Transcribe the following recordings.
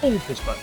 Oh, push button.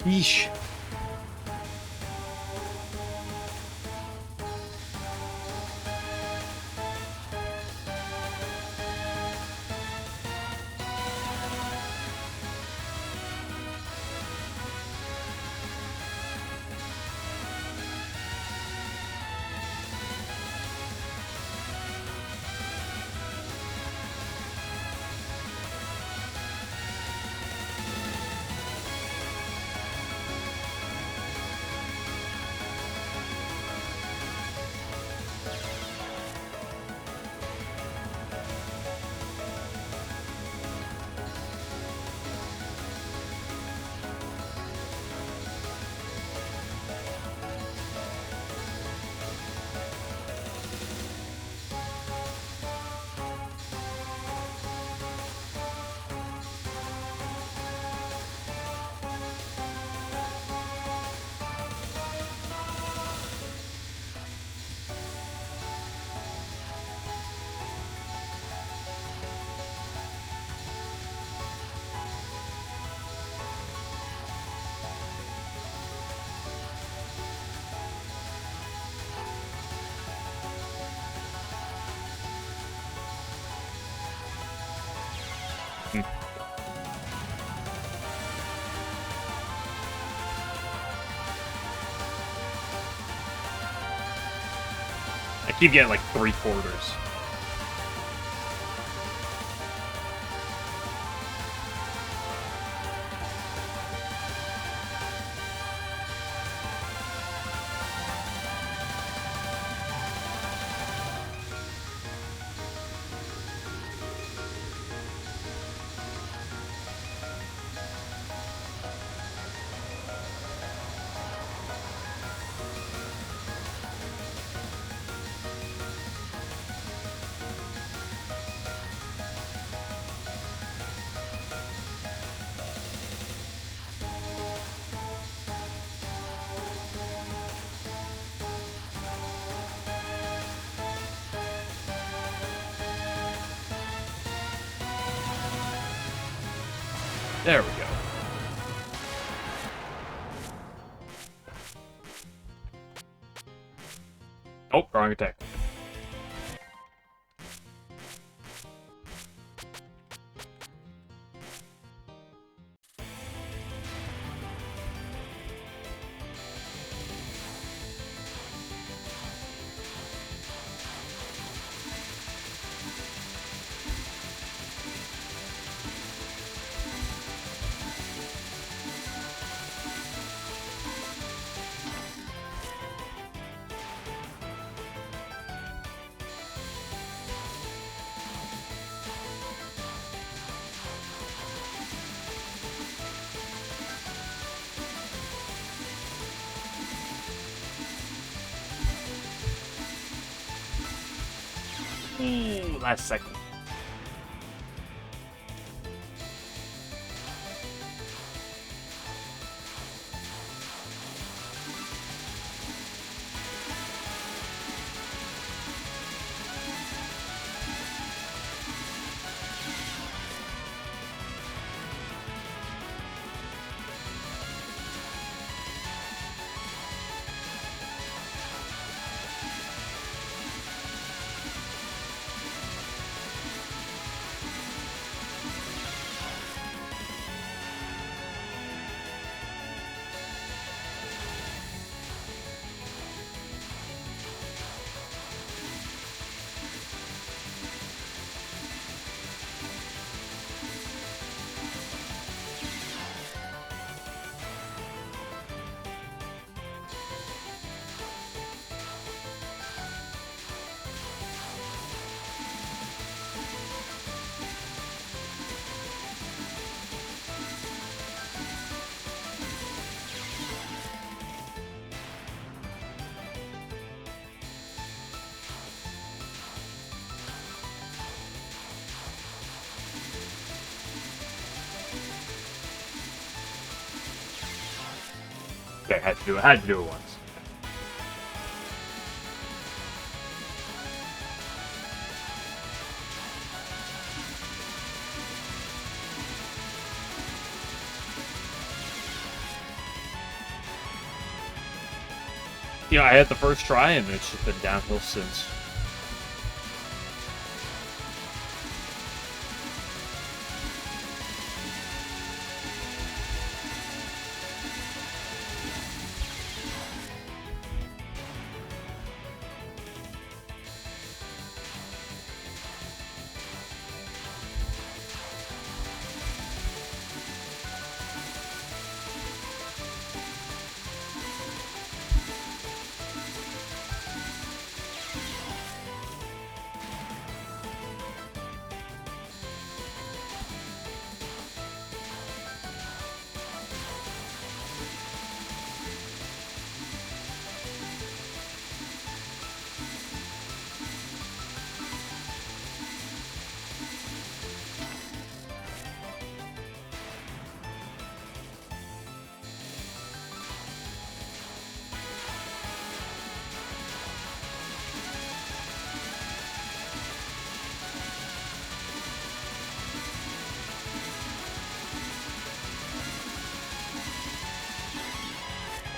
Yeesh. I keep getting like 3/4. There we go. Oh, wrong attack. Ooh, last second. Okay, had to do it. Had to do it once. Yeah, I had the first try, and it's just been downhill since.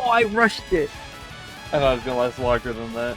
Oh, I rushed it. I thought it was gonna last longer than that.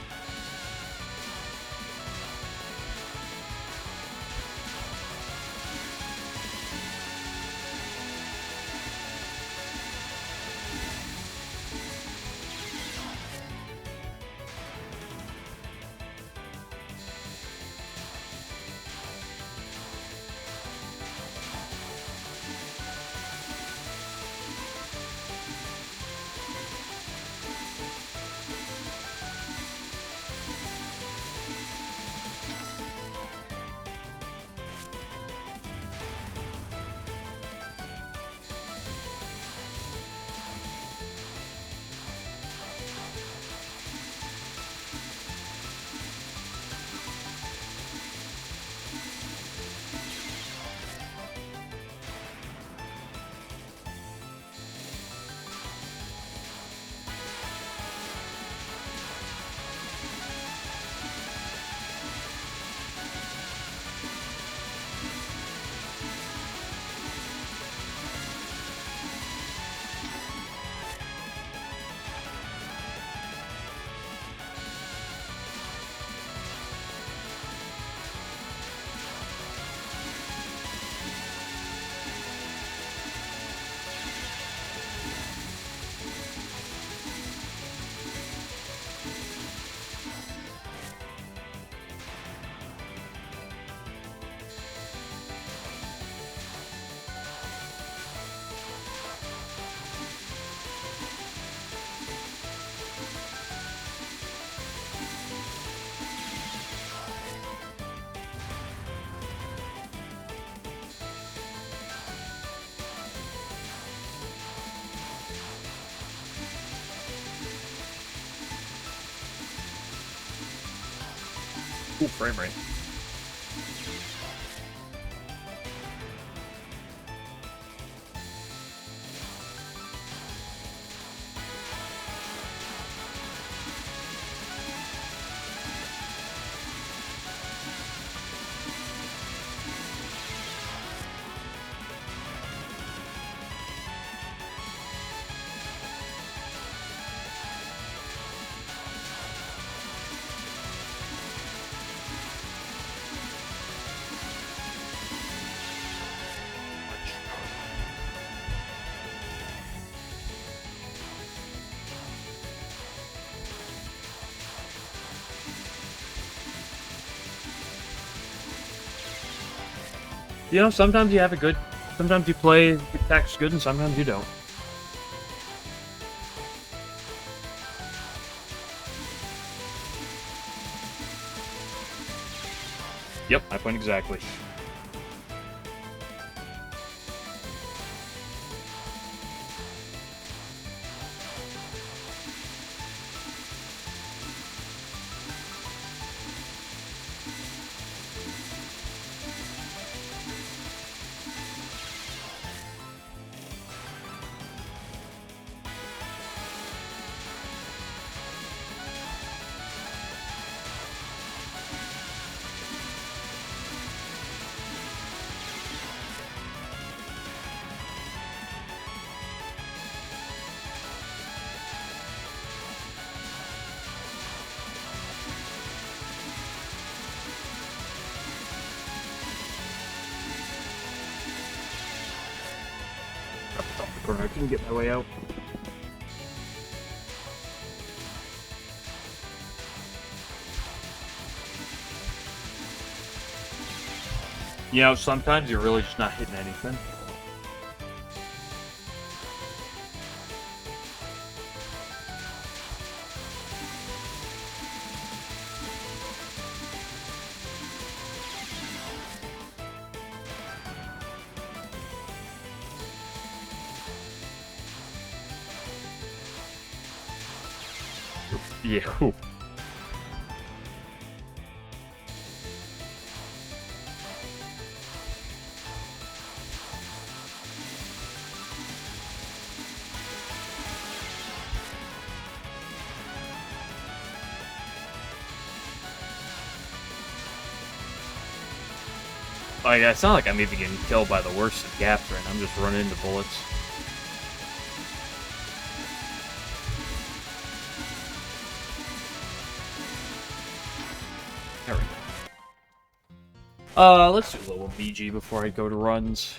Cool frame rate. You know, sometimes you have a good, sometimes you play attacks good, and sometimes you don't. Yep, my point exactly. Off the corner, I couldn't get my way out. You know, sometimes you're really just not hitting anything. Yeah. Whew. Like, it's not like I'm even getting killed by the worst of gaps right now. I'm just running into bullets. There we go. Let's do a little BG before I go to runs.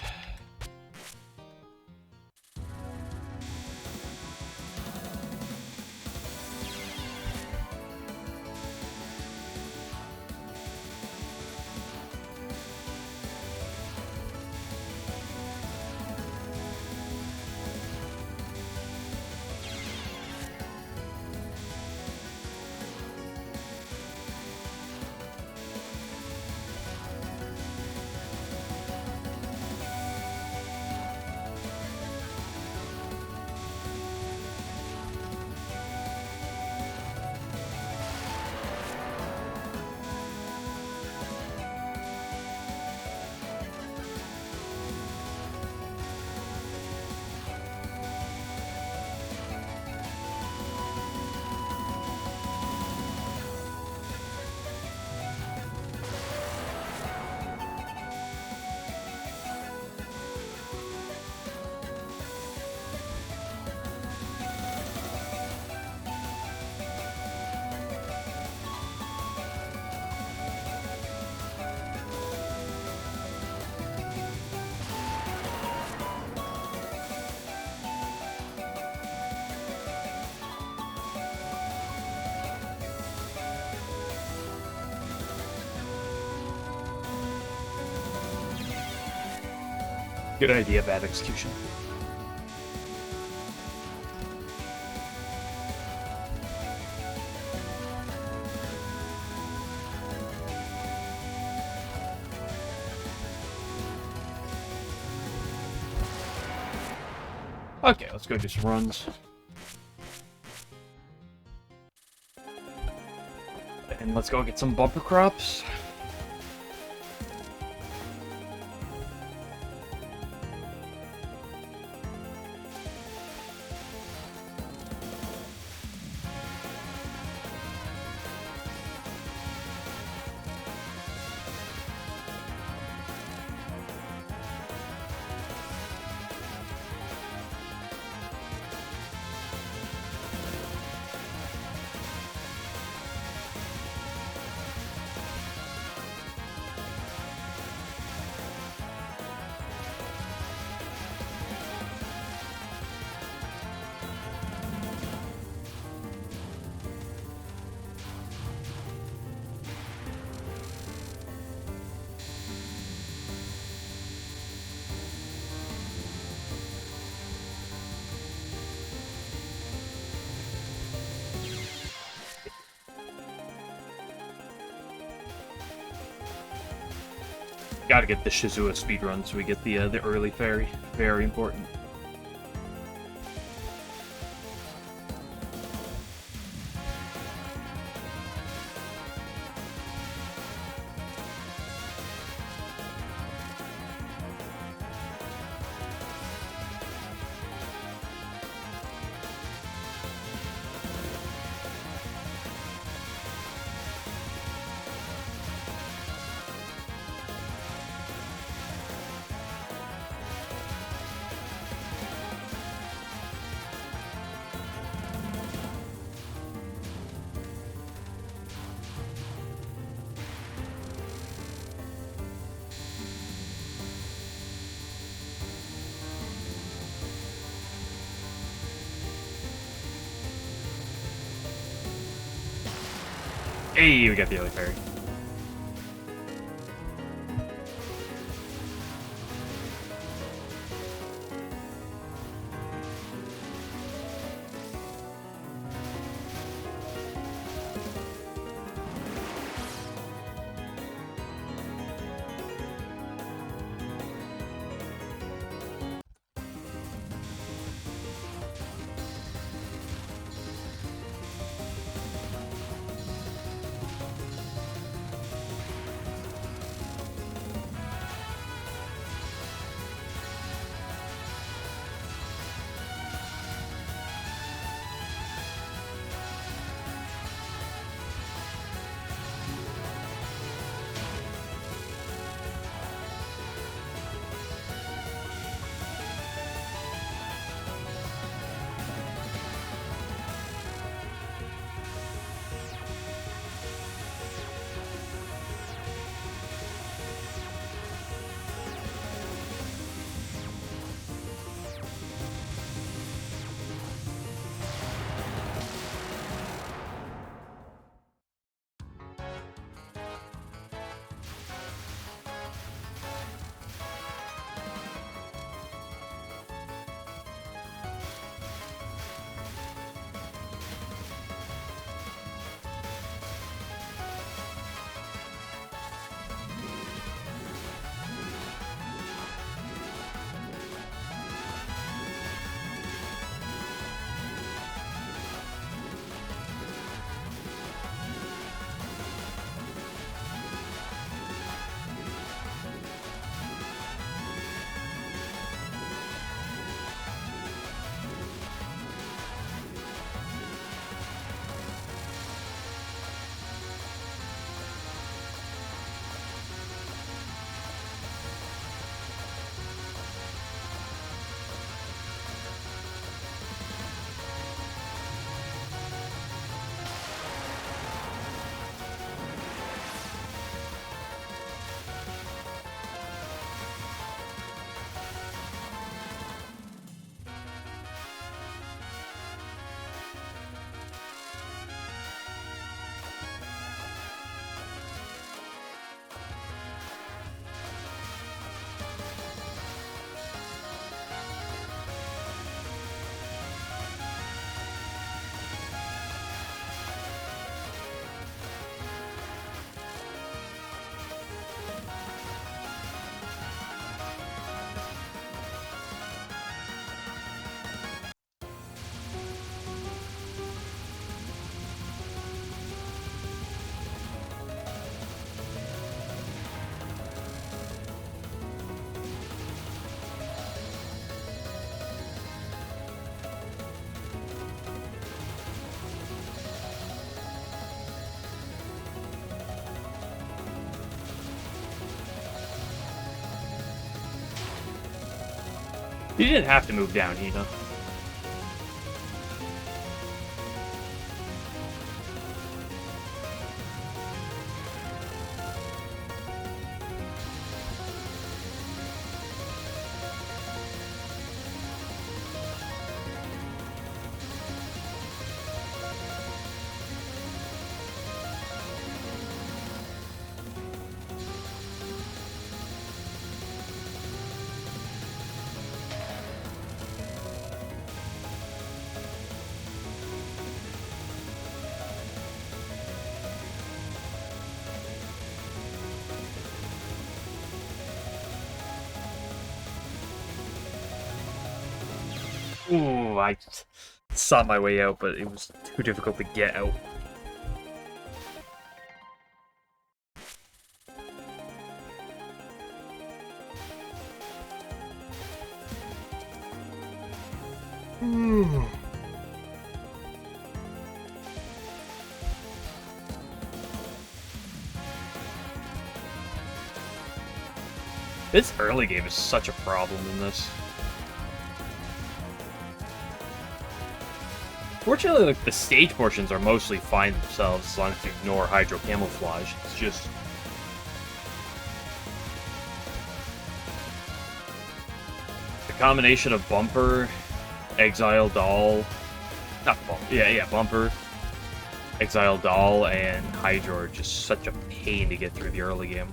Good idea, bad execution. Okay, let's go do some runs. And let's go get some bumper crops. gotta get the Shizua speedrun so we get the early fairy. Very important. Hey, we got the early fairy. You didn't have to move down, Hina. Ooh, I saw my way out, but it was too difficult to get out. This early game is such a problem in this. Fortunately, like, the stage portions are mostly fine themselves as long as you ignore hydro camouflage. It's just the combination of Bumper, Exile Doll, not Bumper, yeah, Bumper, Exile Doll, and Hydro are just such a pain to get through the early game.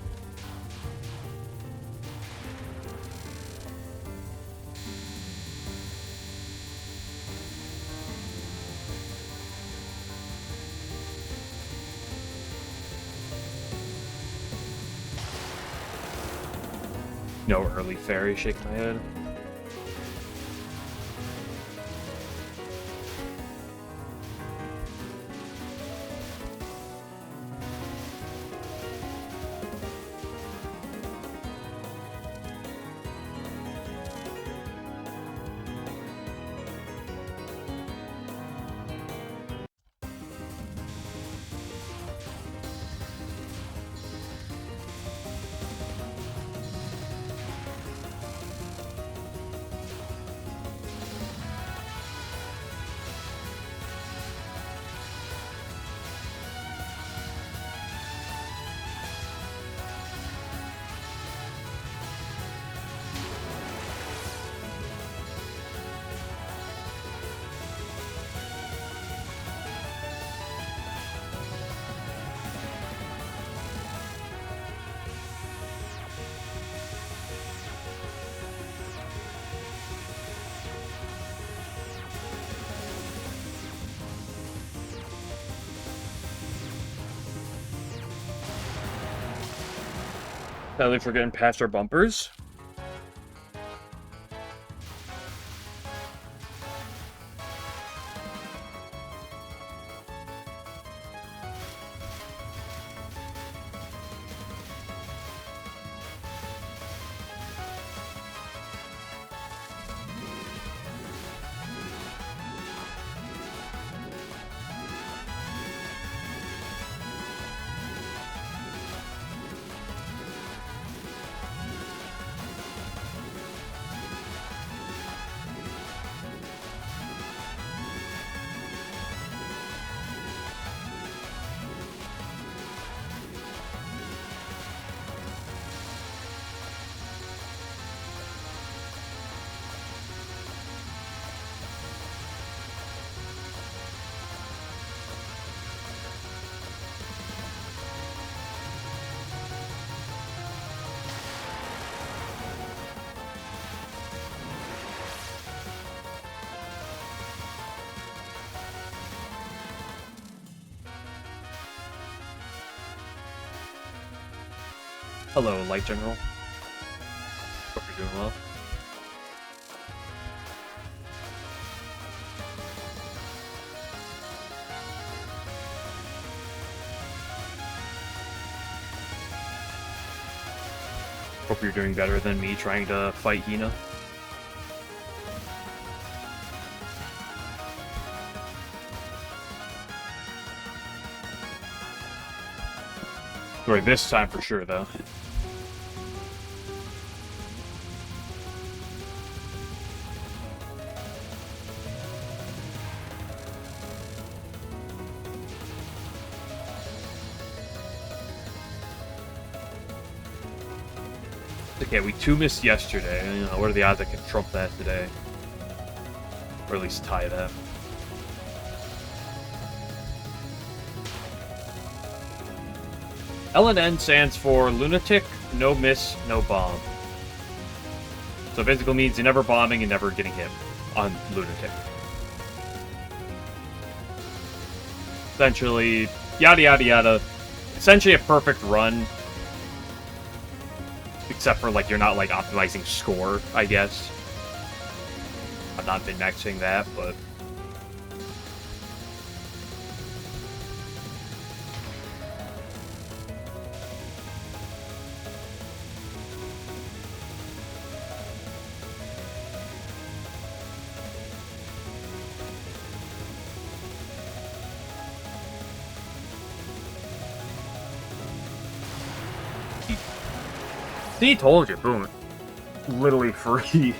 No early fairy, shake my head. Sadly, we're getting past our bumpers. Hello, Light General. Hope you're doing well. Hope you're doing better than me trying to fight Hina. Right, this time for sure, though. Okay, we 2-missed yesterday. You know, what are the odds I can trump that today? Or at least tie that. LNN stands for Lunatic, No Miss, No Bomb. So basically means you're never bombing and never getting hit on Lunatic. Essentially, yada yada yada. Essentially a perfect run. Except for, like, you're not, like, optimizing score, I guess. I've not been maxing that, but... See, told you, boom. Literally free.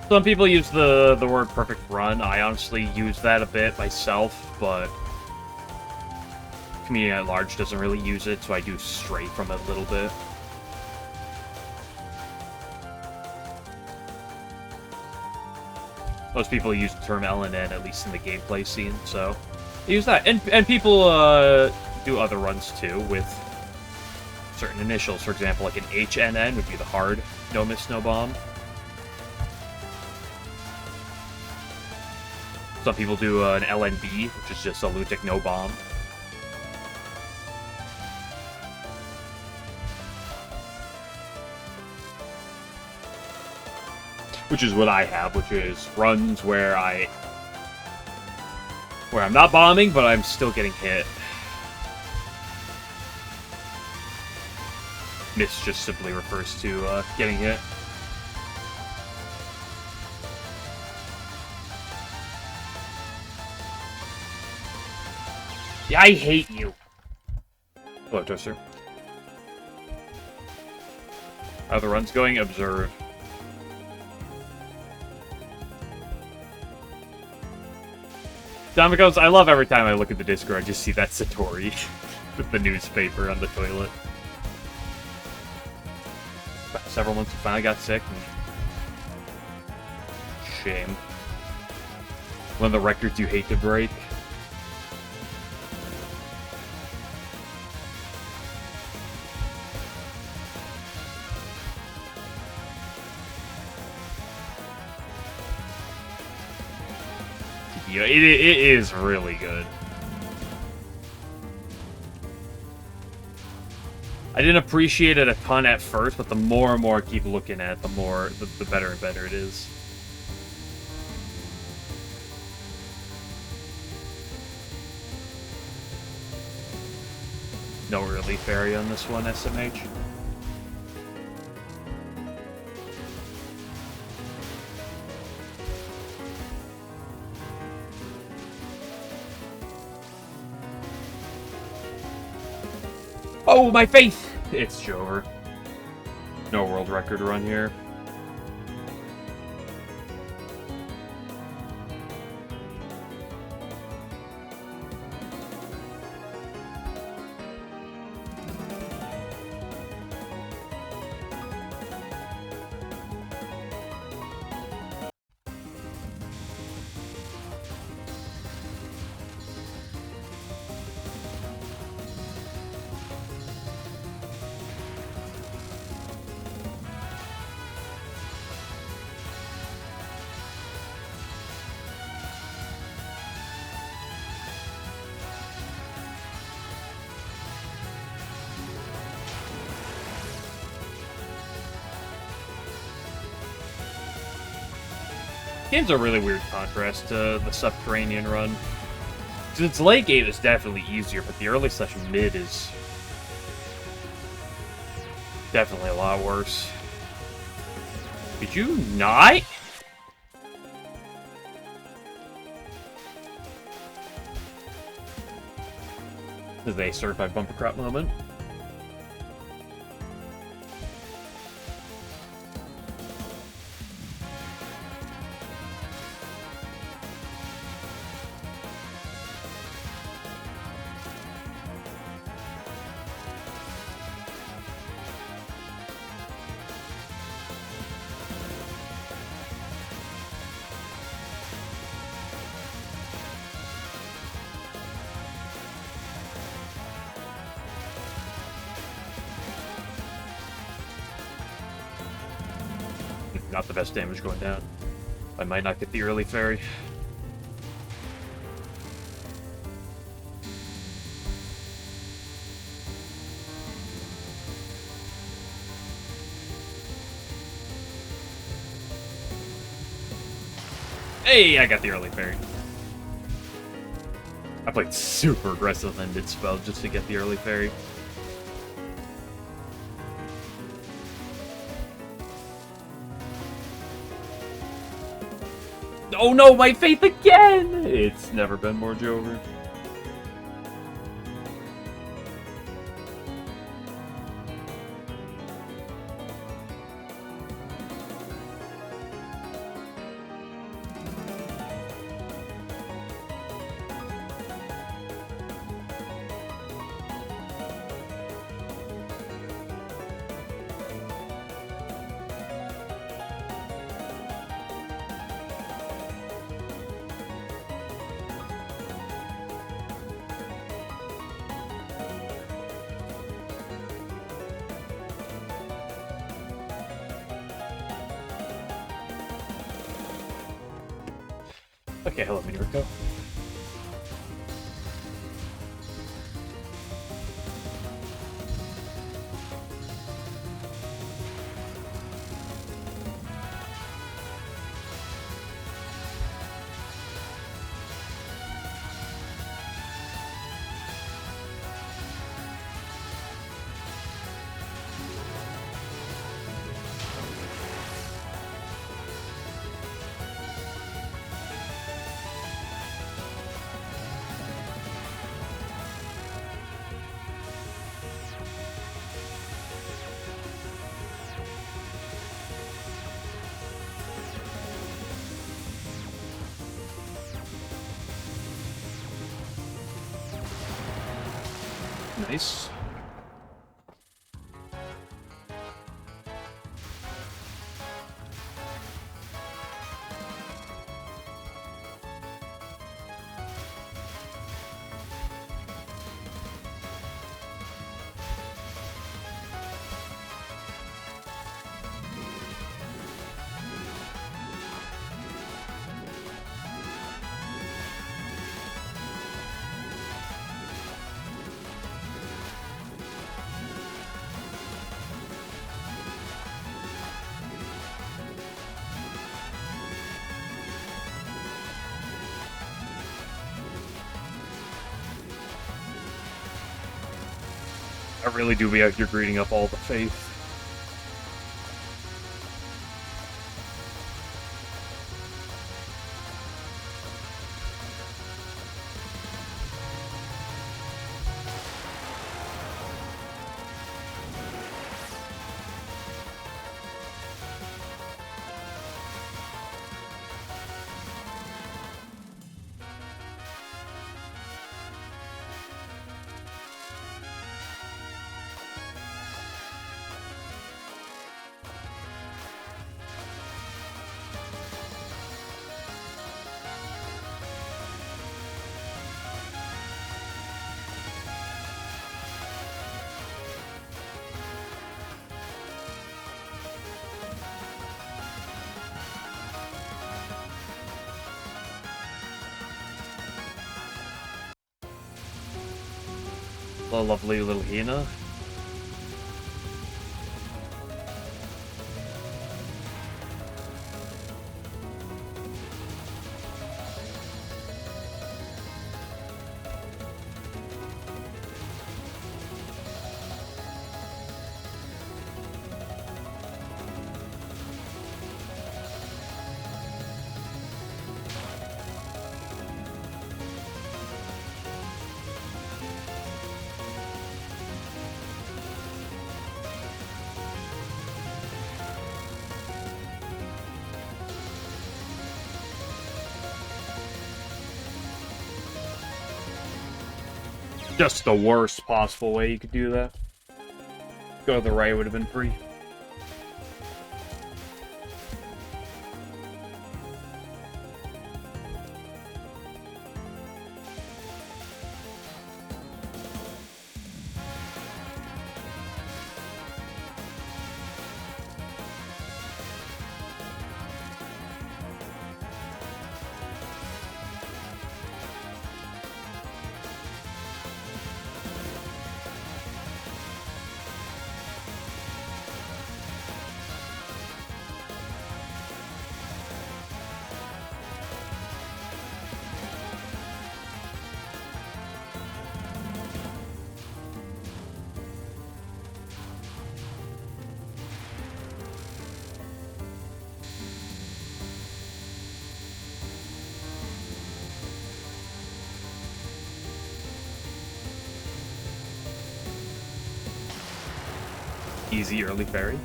Some people use the word perfect run. I honestly use that a bit myself, but community at large doesn't really use it, so I do stray from it a little bit. Most people use the term LNN, at least in the gameplay scene, so I use that. And people do other runs too with certain initials. For example, like an HNN would be the hard no miss no bomb. Some people do an LNB, which is just a Lutic no bomb. Which is what I have, which is runs where I'm not bombing, but I'm still getting hit. Miss just simply refers to getting hit. Yeah, I hate you. Hello, Toaster. How are the runs going? Observe. Dominic goes, I love every time I look at the Discord, I just see that Satori with the newspaper on the toilet. About several months, he finally got sick. Shame. One of the records you hate to break. It is really good. I didn't appreciate it a ton at first, but the more and more I keep looking at it, the better and better it is. No relief area on this one, SMH. Oh, my faith! It's Jover. No world record run here. Game's a really weird contrast to the Subterranean run. Its late game is definitely easier, but the early session mid is definitely a lot worse. Did you not? Is a certified bumper crop moment? Not the best damage going down. I might not get the early fairy. Hey, I got the early fairy. I played super aggressive and did spell just to get the early fairy. Oh no, my faith again! It's never been more Jover. Okay, hello, Miniriko. Nice. I really do be out here greeting up all the faith. The lovely little Hina. Just the worst possible way you could do that. Go to the right would have been free. easy early fairy.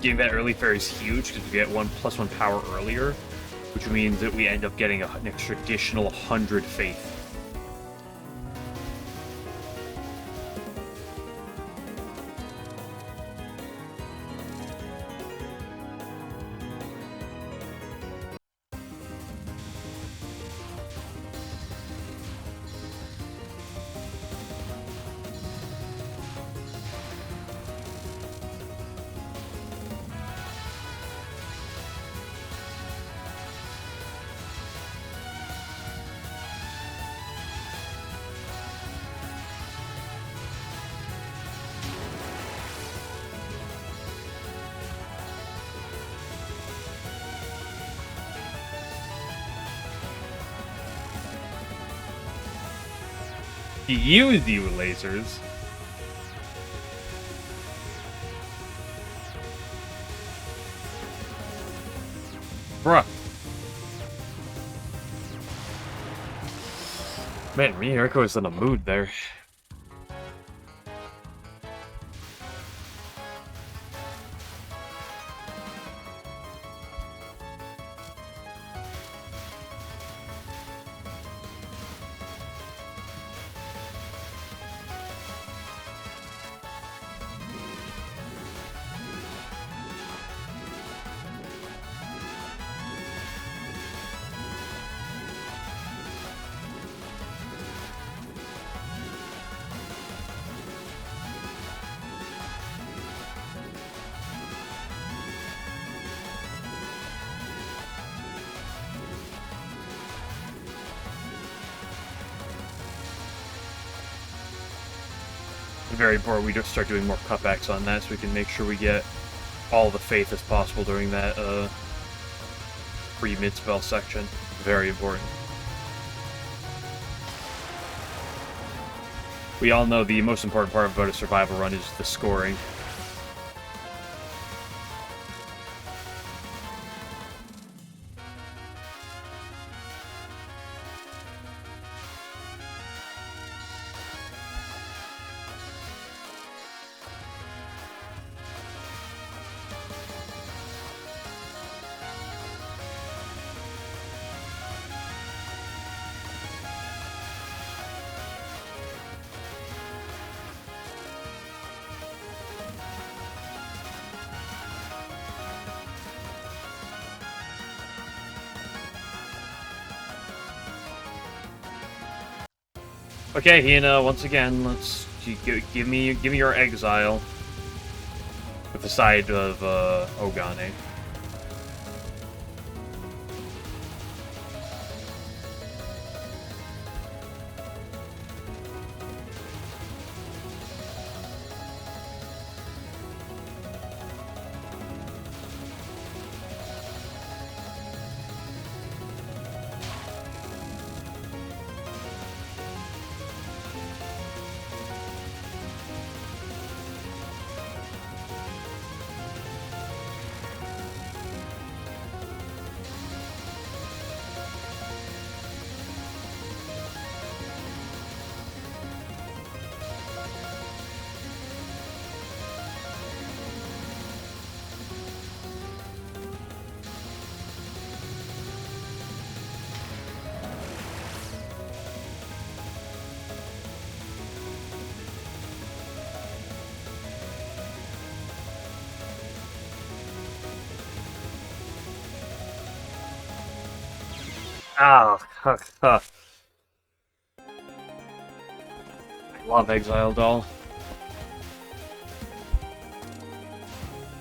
Getting that early fairy is huge because we get 1+1 power earlier, which means that we end up getting an extra additional 100 faith. Use you lasers. Bruh. Man, Miyako is in a mood there. Very important we just start doing more cutbacks on that so we can make sure we get all the faith as possible during that pre-mid spell section. Very important. We all know the most important part about a survival run is the scoring. Okay, Hina, once again, let's give me your exile with the side of Ogane. Ah, I love Exile Doll.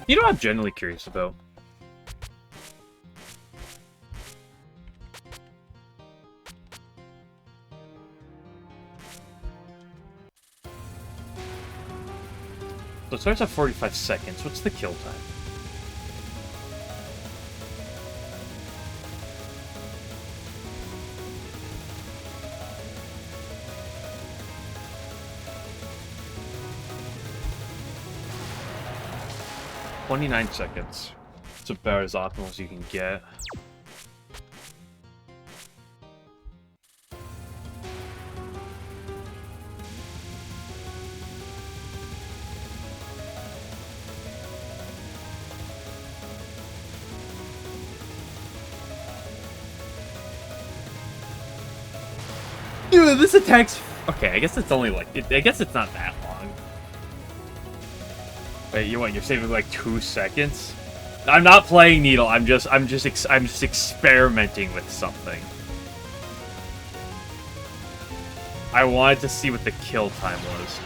You know what I'm genuinely curious about? So it starts at 45 seconds. What's the kill time? "29 seconds. It's about as optimal as you can get. Dude, this attack's... Okay, I guess it's only like... I guess it's not that long. Wait, you're saving like 2 seconds? I'm not playing Needle, I'm just experimenting with something. I wanted to see what the kill time was.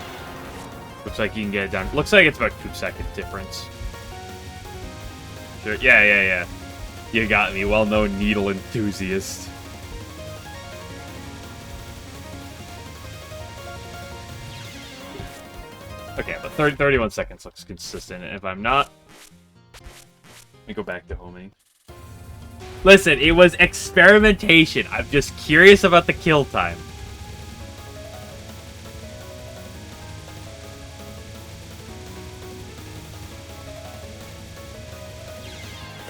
Looks like you can get it down. Looks like it's about 2-second difference. Sure. Yeah. You got me. Well-known Needle enthusiast. Okay, but 31 seconds looks consistent. And if I'm not... Let me go back to homing. Listen, it was experimentation. I'm just curious about the kill time.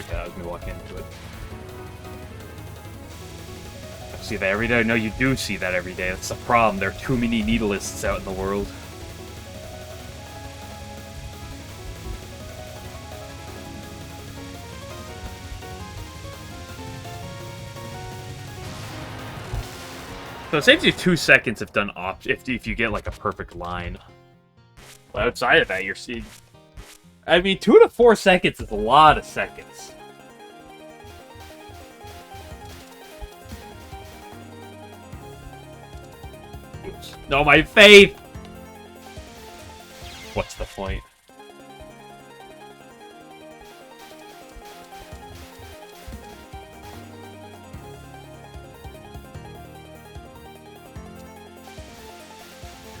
Okay, that was me walking into it. I see that every day. No, you do see that every day. That's the problem. There are too many needleists out in the world. So it saves you 2 seconds if done if you get like a perfect line. But outside of that, you're seeing. I mean, 2 to 4 seconds is a lot of seconds. Oops. No, my faith. What's the point?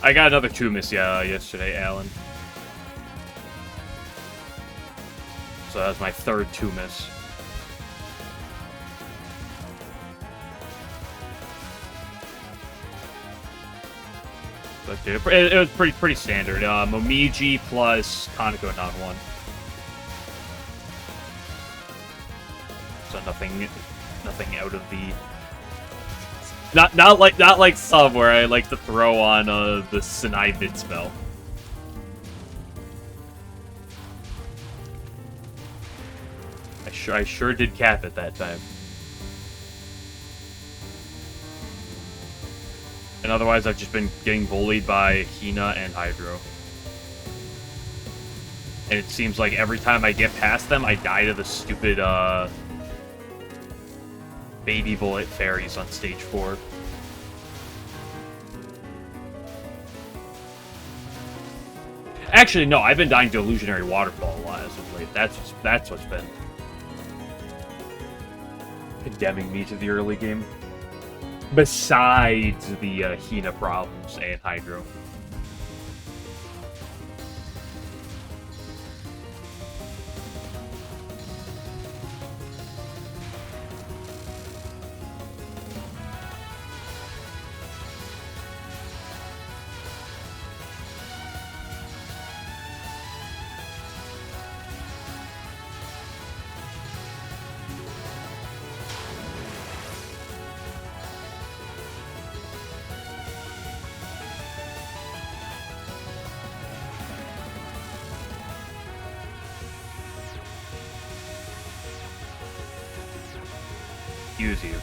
I got another 2 miss yesterday, Alan. So that was my 3rd 2 miss. But dude, it was pretty standard. Momiji plus Kaneko non 1. So nothing out of the. Not like some where I like to throw on the Sinai mid spell. I sure did cap it that time. And otherwise, I've just been getting bullied by Hina and Hydro. And it seems like every time I get past them, I die to the stupid baby bullet fairies on stage 4. Actually, no, I've been dying to illusionary waterfall a lot as of late. That's what's been condemning me to the early game. Besides the Hina problems and Hydro. Use you.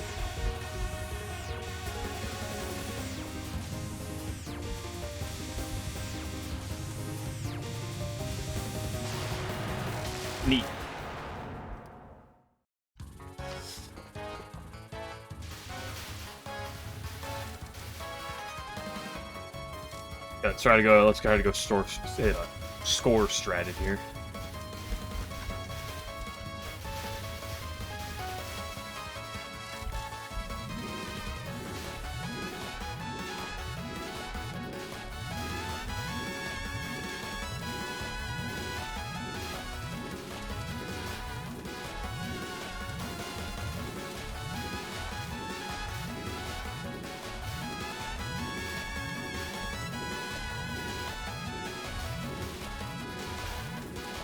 Neat. Let's try to go score strategy here.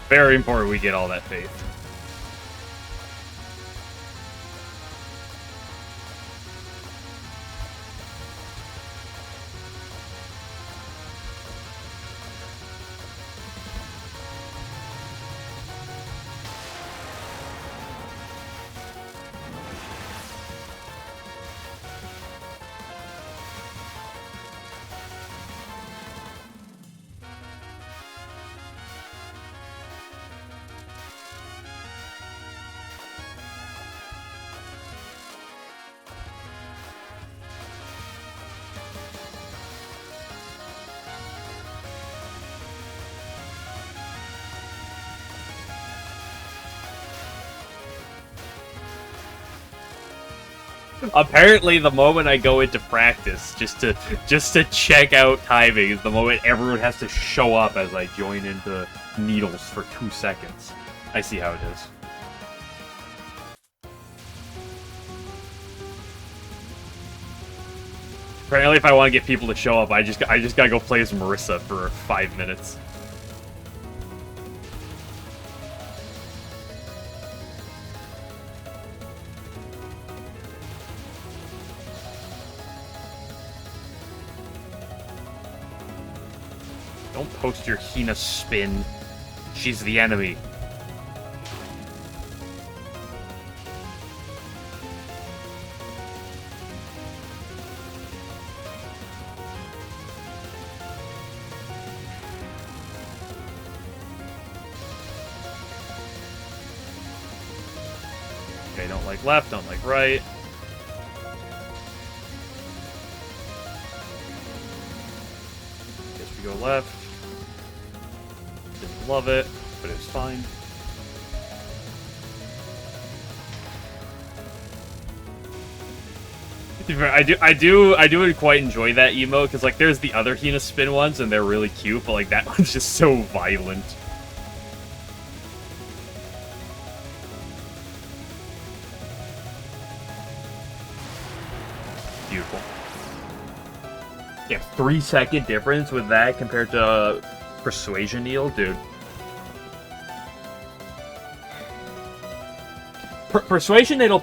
Very important we get all that faith. Apparently, the moment I go into practice, just to check out timing, is the moment everyone has to show up as I join into needles for 2 seconds. I see how it is. Apparently, if I want to get people to show up, I just gotta go play as Marissa for 5 minutes. Don't post your Hina spin. She's the enemy. Okay, don't like left, don't like right. Guess we go left. Didn't love it, but it was fine. I do quite enjoy that emote because like there's the other Hina spin ones and they're really cute, but like that one's just so violent. Beautiful. Yeah, 3-second difference with that compared to Persuasion Needle, dude. Persuasion Needle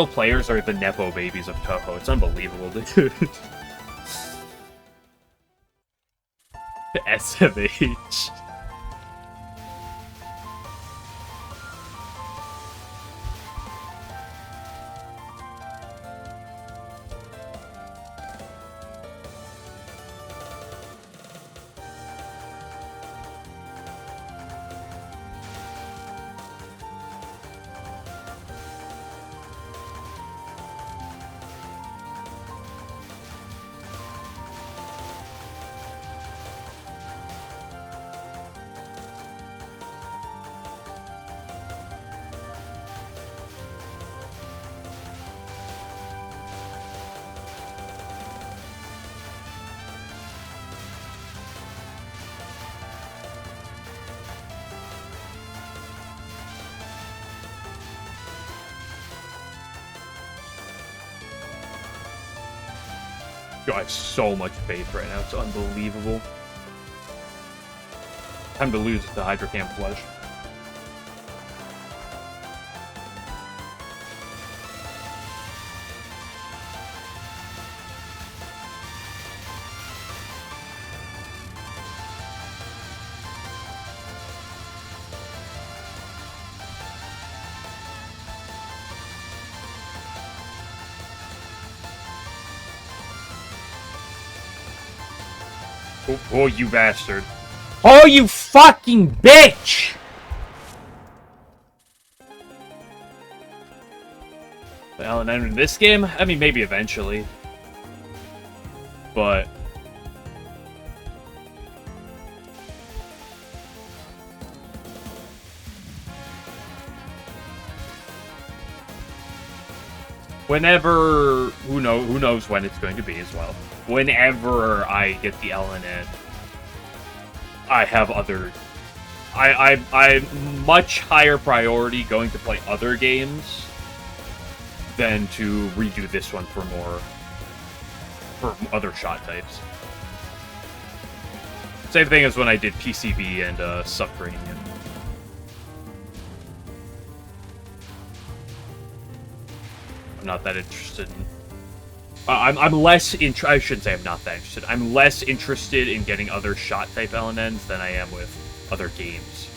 players are the nepo babies of Touhou. It's unbelievable, dude. SMH. I have so much faith right now. It's unbelievable. Time to lose the Hydrocam Flush. Oh, you bastard. Oh, you fucking bitch! The LNN in this game? I mean, maybe eventually. But... whenever... Who knows when it's going to be as well. Whenever I get the LNN, I have other... I'm much higher priority going to play other games than to redo this one for other shot types. Same thing as when I did PCB and Subterranean. I'm not that interested in... I'm less I shouldn't say I'm not that interested. I'm less interested in getting other shot-type LNNs than I am with other games.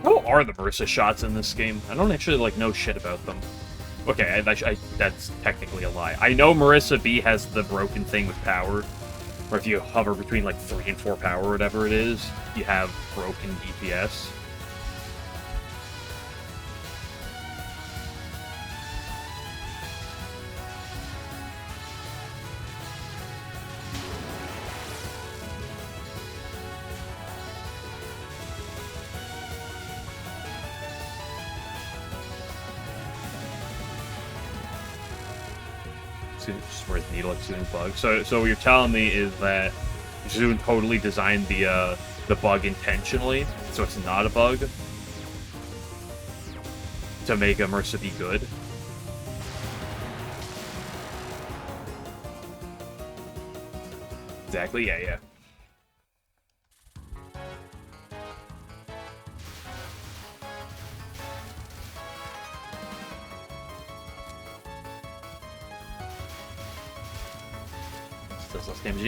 How are the Marissa shots in this game? I don't actually, like, know shit about them. Okay, that's technically a lie. I know Marissa B has the broken thing with power, where if you hover between like 3 and 4 power, or whatever it is, you have broken DPS. Just where's Needle Exuding bug. So what you're telling me is that Zune totally designed the bug intentionally, so it's not a bug, to make Immersive be good. Exactly. Yeah.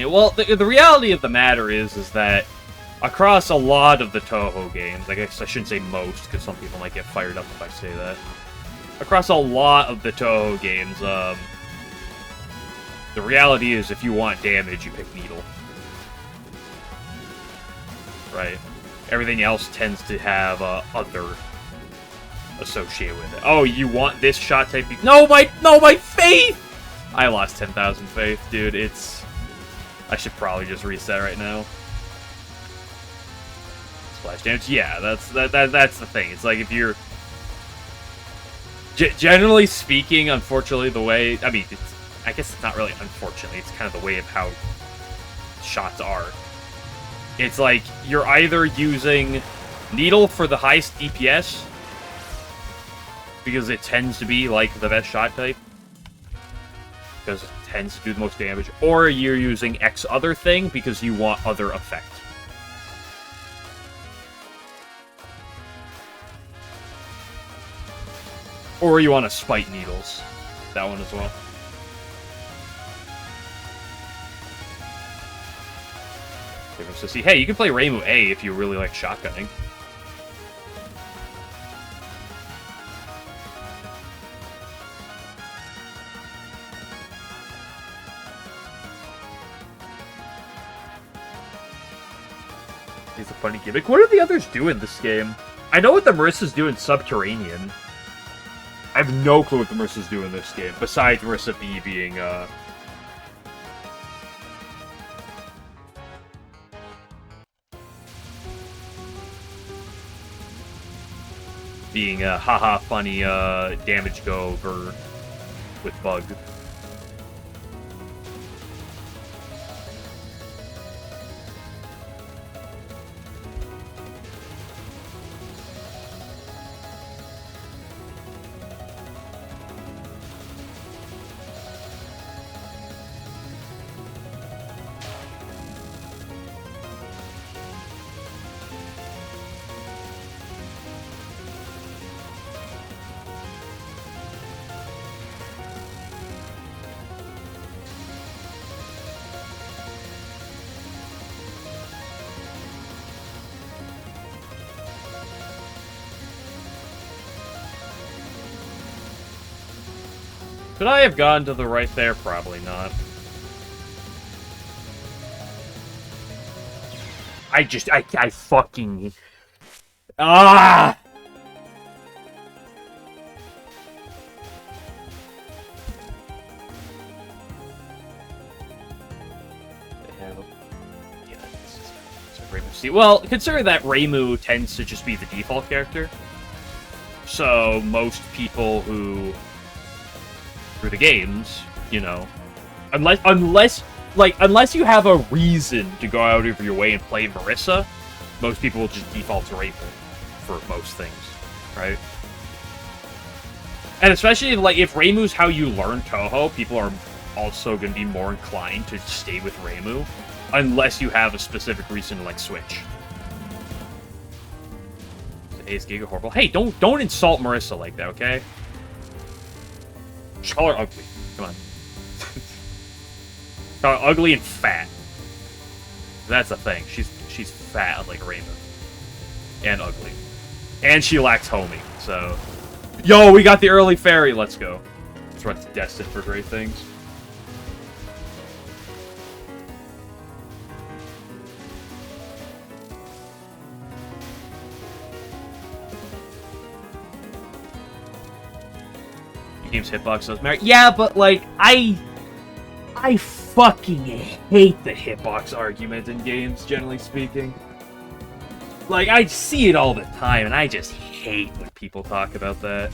Well, the reality of the matter is that across a lot of the Touhou games, I guess I shouldn't say most, because some people might get fired up if I say that. Across a lot of the Touhou games, the reality is if you want damage, you pick Needle. Right? Everything else tends to have other associated with it. Oh, you want this shot type? No, my faith! I lost 10,000 faith, dude. I should probably just reset right now. Splash damage. Yeah, that's the thing. It's like if you're generally speaking, unfortunately, the way I guess it's not really unfortunately. It's kind of the way of how shots are. It's like you're either using Needle for the highest DPS because it tends to be like the best shot type, because it tends to do the most damage, or you're using X other thing because you want other effect. Or you want to spite needles. That one as well. So see, hey, you can play Reimu A if you really like shotgunning. It's a funny gimmick. What do the others do in this game? I know what the Marissa's do in Subterranean. I have no clue what the Marissa's do in this game, besides Marissa B being, haha funny, damage go over with Bug. Could I have gone to the right there? Probably not. I fucking... Ah! Well, consider that Reimu tends to just be the default character. So, most people who... through the games, you know, unless you have a reason to go out of your way and play Marissa, most people will just default to Reimu for most things, right? And especially like if Reimu's how you learn Touhou, people are also going to be more inclined to stay with Reimu, unless you have a specific reason to like switch. Is Giga horrible? Hey, don't insult Marissa like that, okay? Just call her ugly. Come on. Call her ugly and fat. That's the thing. She's fat like Reimu. And ugly. And she lacks homing, so... Yo, we got the early fairy! Let's go. this run's destined for great things. Game's hitbox does matter. Yeah, but like I fucking hate the hitbox argument in games, generally speaking. Like, I see it all the time, and I just hate when people talk about that.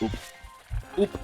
Oop. Oop.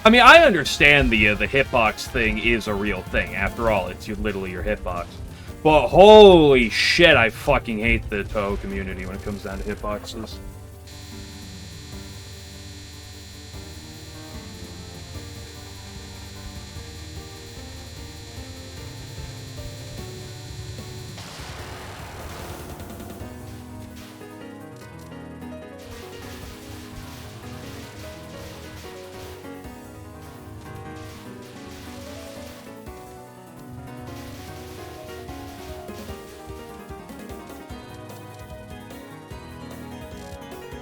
I mean, I understand the hitbox thing is a real thing. After all, it's literally your hitbox. But holy shit, I fucking hate the Touhou community when it comes down to hitboxes.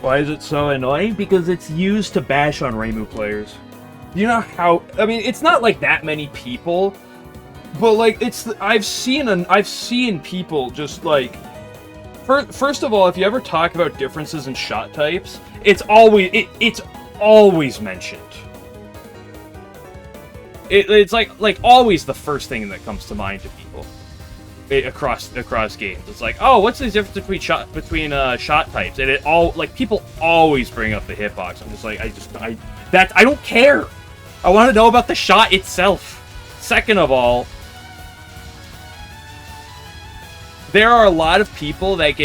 Why is it so annoying? Because it's used to bash on Reimu players. You know how... I mean, it's not like that many people, but like, it's... I've seen people just like... First of all, if you ever talk about differences in shot types, it's always mentioned. It's like always the first thing that comes to mind to people. Across games, it's like, oh, what's the difference between shot types? And it all like people always bring up the hitbox. I'm just like, I don't care. I want to know about the shot itself. Second of all, there are a lot of people that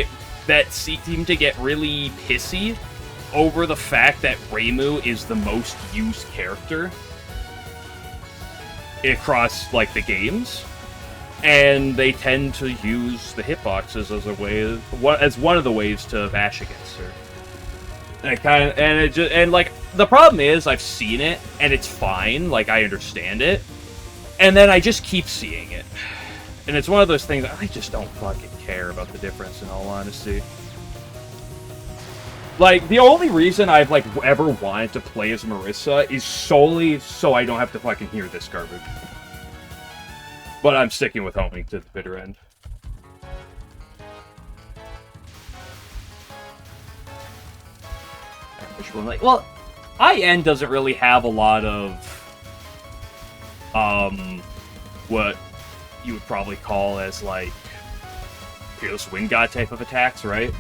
seem to get really pissy over the fact that Reimu is the most used character across like the games. And they tend to use the hitboxes as one of the ways to bash against her. And like the problem is I've seen it and it's fine, like I understand it, and then I just keep seeing it, and it's one of those things that I just don't fucking care about the difference. In all honesty, like the only reason I've like ever wanted to play as Marissa is solely so I don't have to fucking hear this garbage. But I'm sticking with homing to the bitter end. Well, IN doesn't really have a lot of, what you would probably call as, like, Fearless Wind God type of attacks, right?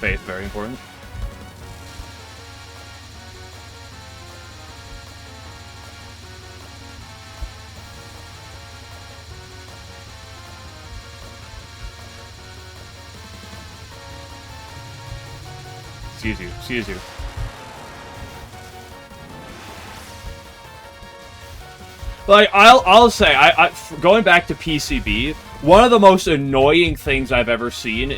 Faith, very important. Sees you. Like, I'll say, going back to PCB, one of the most annoying things I've ever seen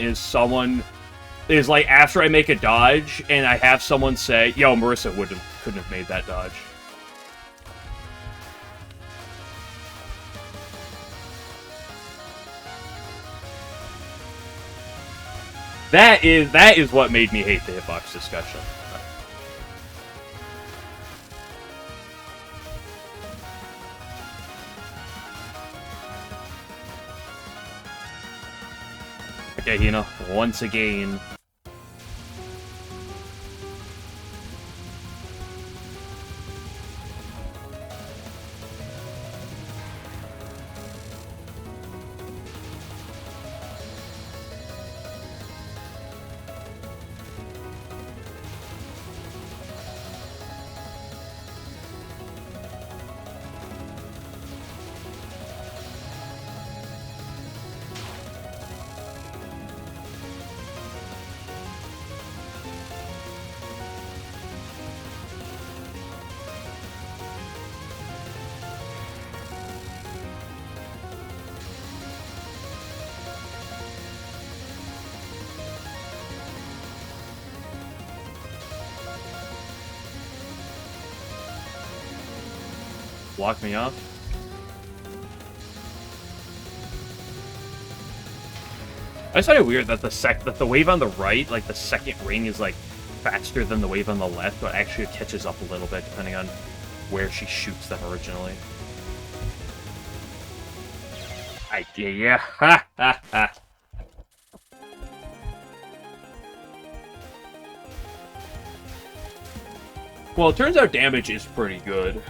is like, after I make a dodge, and I have someone say, yo, Marissa couldn't have made that dodge. That is what made me hate the hitbox discussion. Okay, Hina, once again. Block me off. I just find it weird that the wave on the right, like the second ring, is like faster than the wave on the left, but actually it catches up a little bit depending on where she shoots them originally. Yeah. Ha ha ha. Well, it turns out damage is pretty good.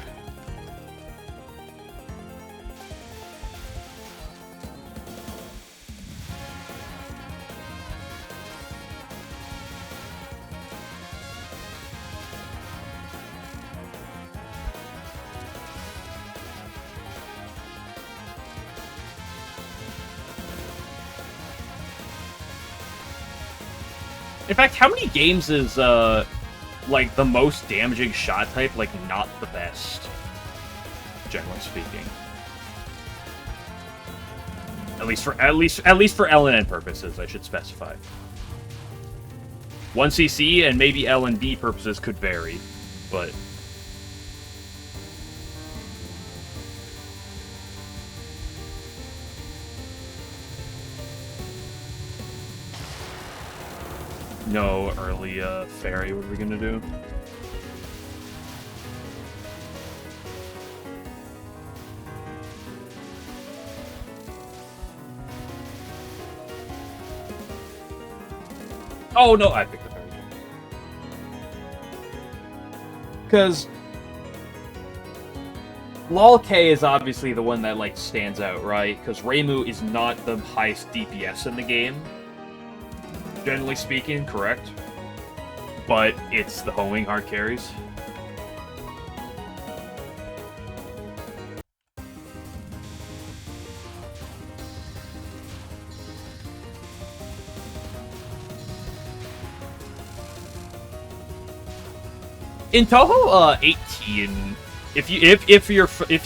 In fact, how many games is, like, the most damaging shot type, like, not the best? Generally speaking. At least for LNN purposes, I should specify. 1cc and maybe LND purposes could vary, but... No early fairy, what are we gonna do? Oh no, I picked the fairy. Because Lol K is obviously the one that like stands out, right? Because Reimu is not the highest DPS in the game. Generally speaking, correct. But it's the homing hard carries. In Touhou 18, if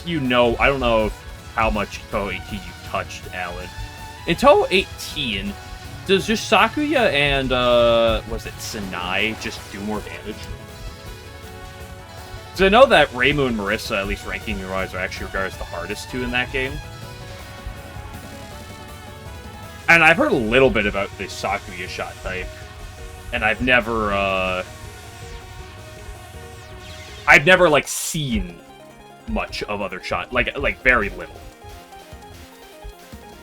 you know, I don't know how much Touhou 18 you touched, Alan. In Touhou 18, does just Sakuya and, was it Sanai, just do more damage? Because I know that Reimu and Marissa, at least ranking-wise, are actually regarded as the hardest two in that game. And I've heard a little bit about the Sakuya shot type. And I've never, like, seen much of other shot, like, very little.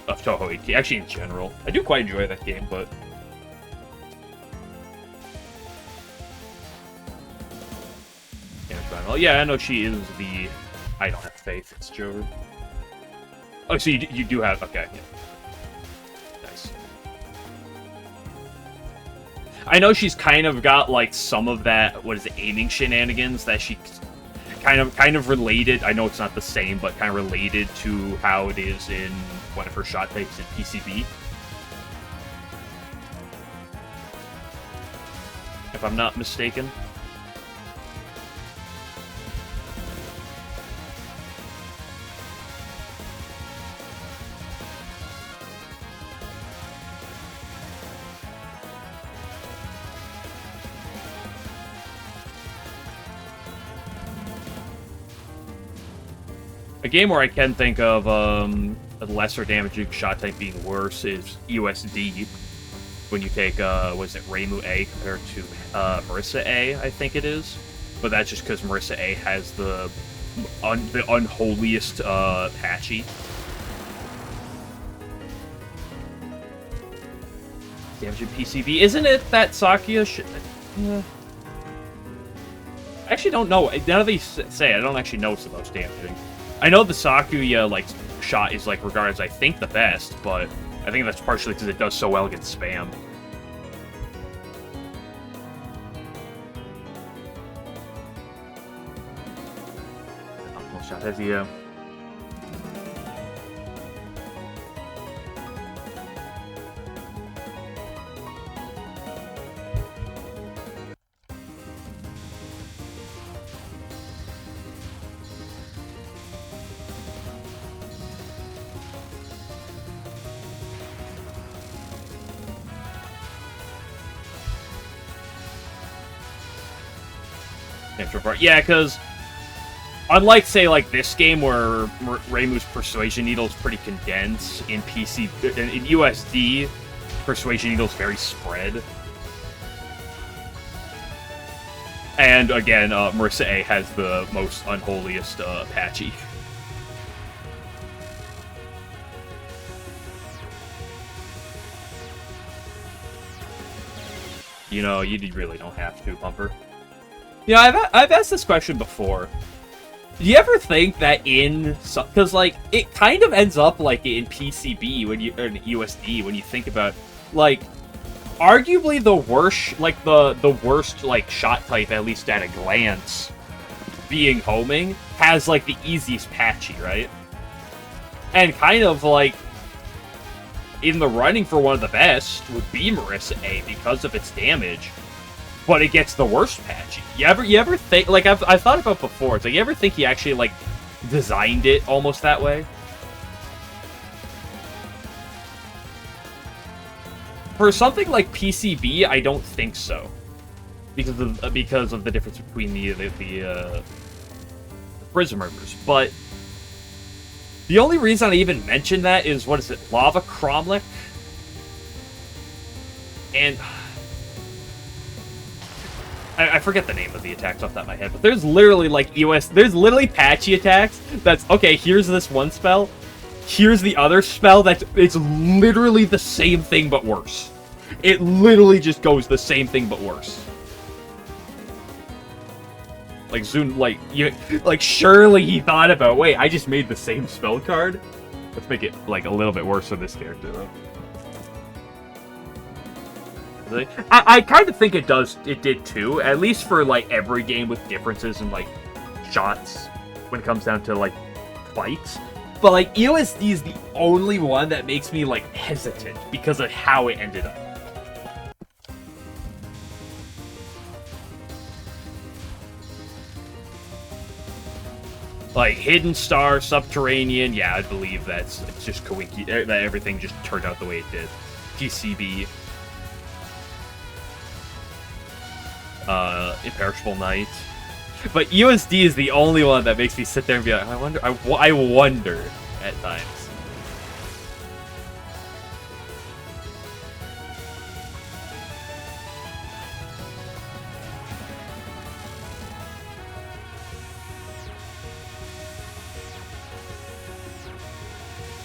Of Touhou 18, actually in general. I do quite enjoy that game, but... Yeah, I know she is the... I don't have faith, it's Jover. Oh, so you do have... Okay, yeah. Nice. I know she's kind of got, like, some of that, what is it, aiming shenanigans that she... Kind of related, I know it's not the same, but kind of related to how it is in one of her shot types in PCB. If I'm not mistaken. A game where I can think of a lesser damaging shot type being worse is USD, when you take, was it Reimu A compared to Marissa A, I think it is. But that's just because Marissa A has the unholiest patchy. Damage in PCB. Isn't it that Sakuya shit? Yeah. I actually don't know. Now that they say it, I don't actually know it's the most damaging. I know the Sakuya, like, shot is, like, regarded as, I think, the best, but I think that's partially because it does so well against spam. Optimal shot has the, yeah, because unlike, say, like this game where Reimu's Persuasion Needle is pretty condensed, in USD, Persuasion Needle is very spread. And again, Marissa A has the most unholiest patchy. You know, you really don't have to, Bumper. You know, I've asked this question before. Do you ever think that because, like, it kind of ends up like in PCB or in USD when you think about, like, arguably the worst, like, the worst, like, shot type, at least at a glance, being homing, has, like, the easiest patchy, right? And kind of, like, in the running for one of the best would be Marissa A because of its damage. But it gets the worst patchy. You ever think, like, I've thought about before, it's like, you ever think he actually, like, designed it almost that way? For something like PCB, I don't think so. Because of the difference between the Prism Murders. But the only reason I even mention that is, what is it, Lava Cromlech? And I forget the name of the attacks off the top of my head, but there's literally, like, there's literally patchy attacks that's, okay, here's this one spell, here's the other spell it's literally the same thing but worse. It literally just goes the same thing but worse. Like, surely he thought about, wait, I just made the same spell card? Let's make it, like, a little bit worse for this character, though. I kind of think it did too, at least for, like, every game with differences in, like, shots when it comes down to, like, fights. But, like, USD is the only one that makes me, like, hesitant because of how it ended up. Like, Hidden Star, Subterranean, yeah, I believe it's just Kawiki, that everything just turned out the way it did. PCB. Imperishable Knight. But USD is the only one that makes me sit there and be like, I wonder at times.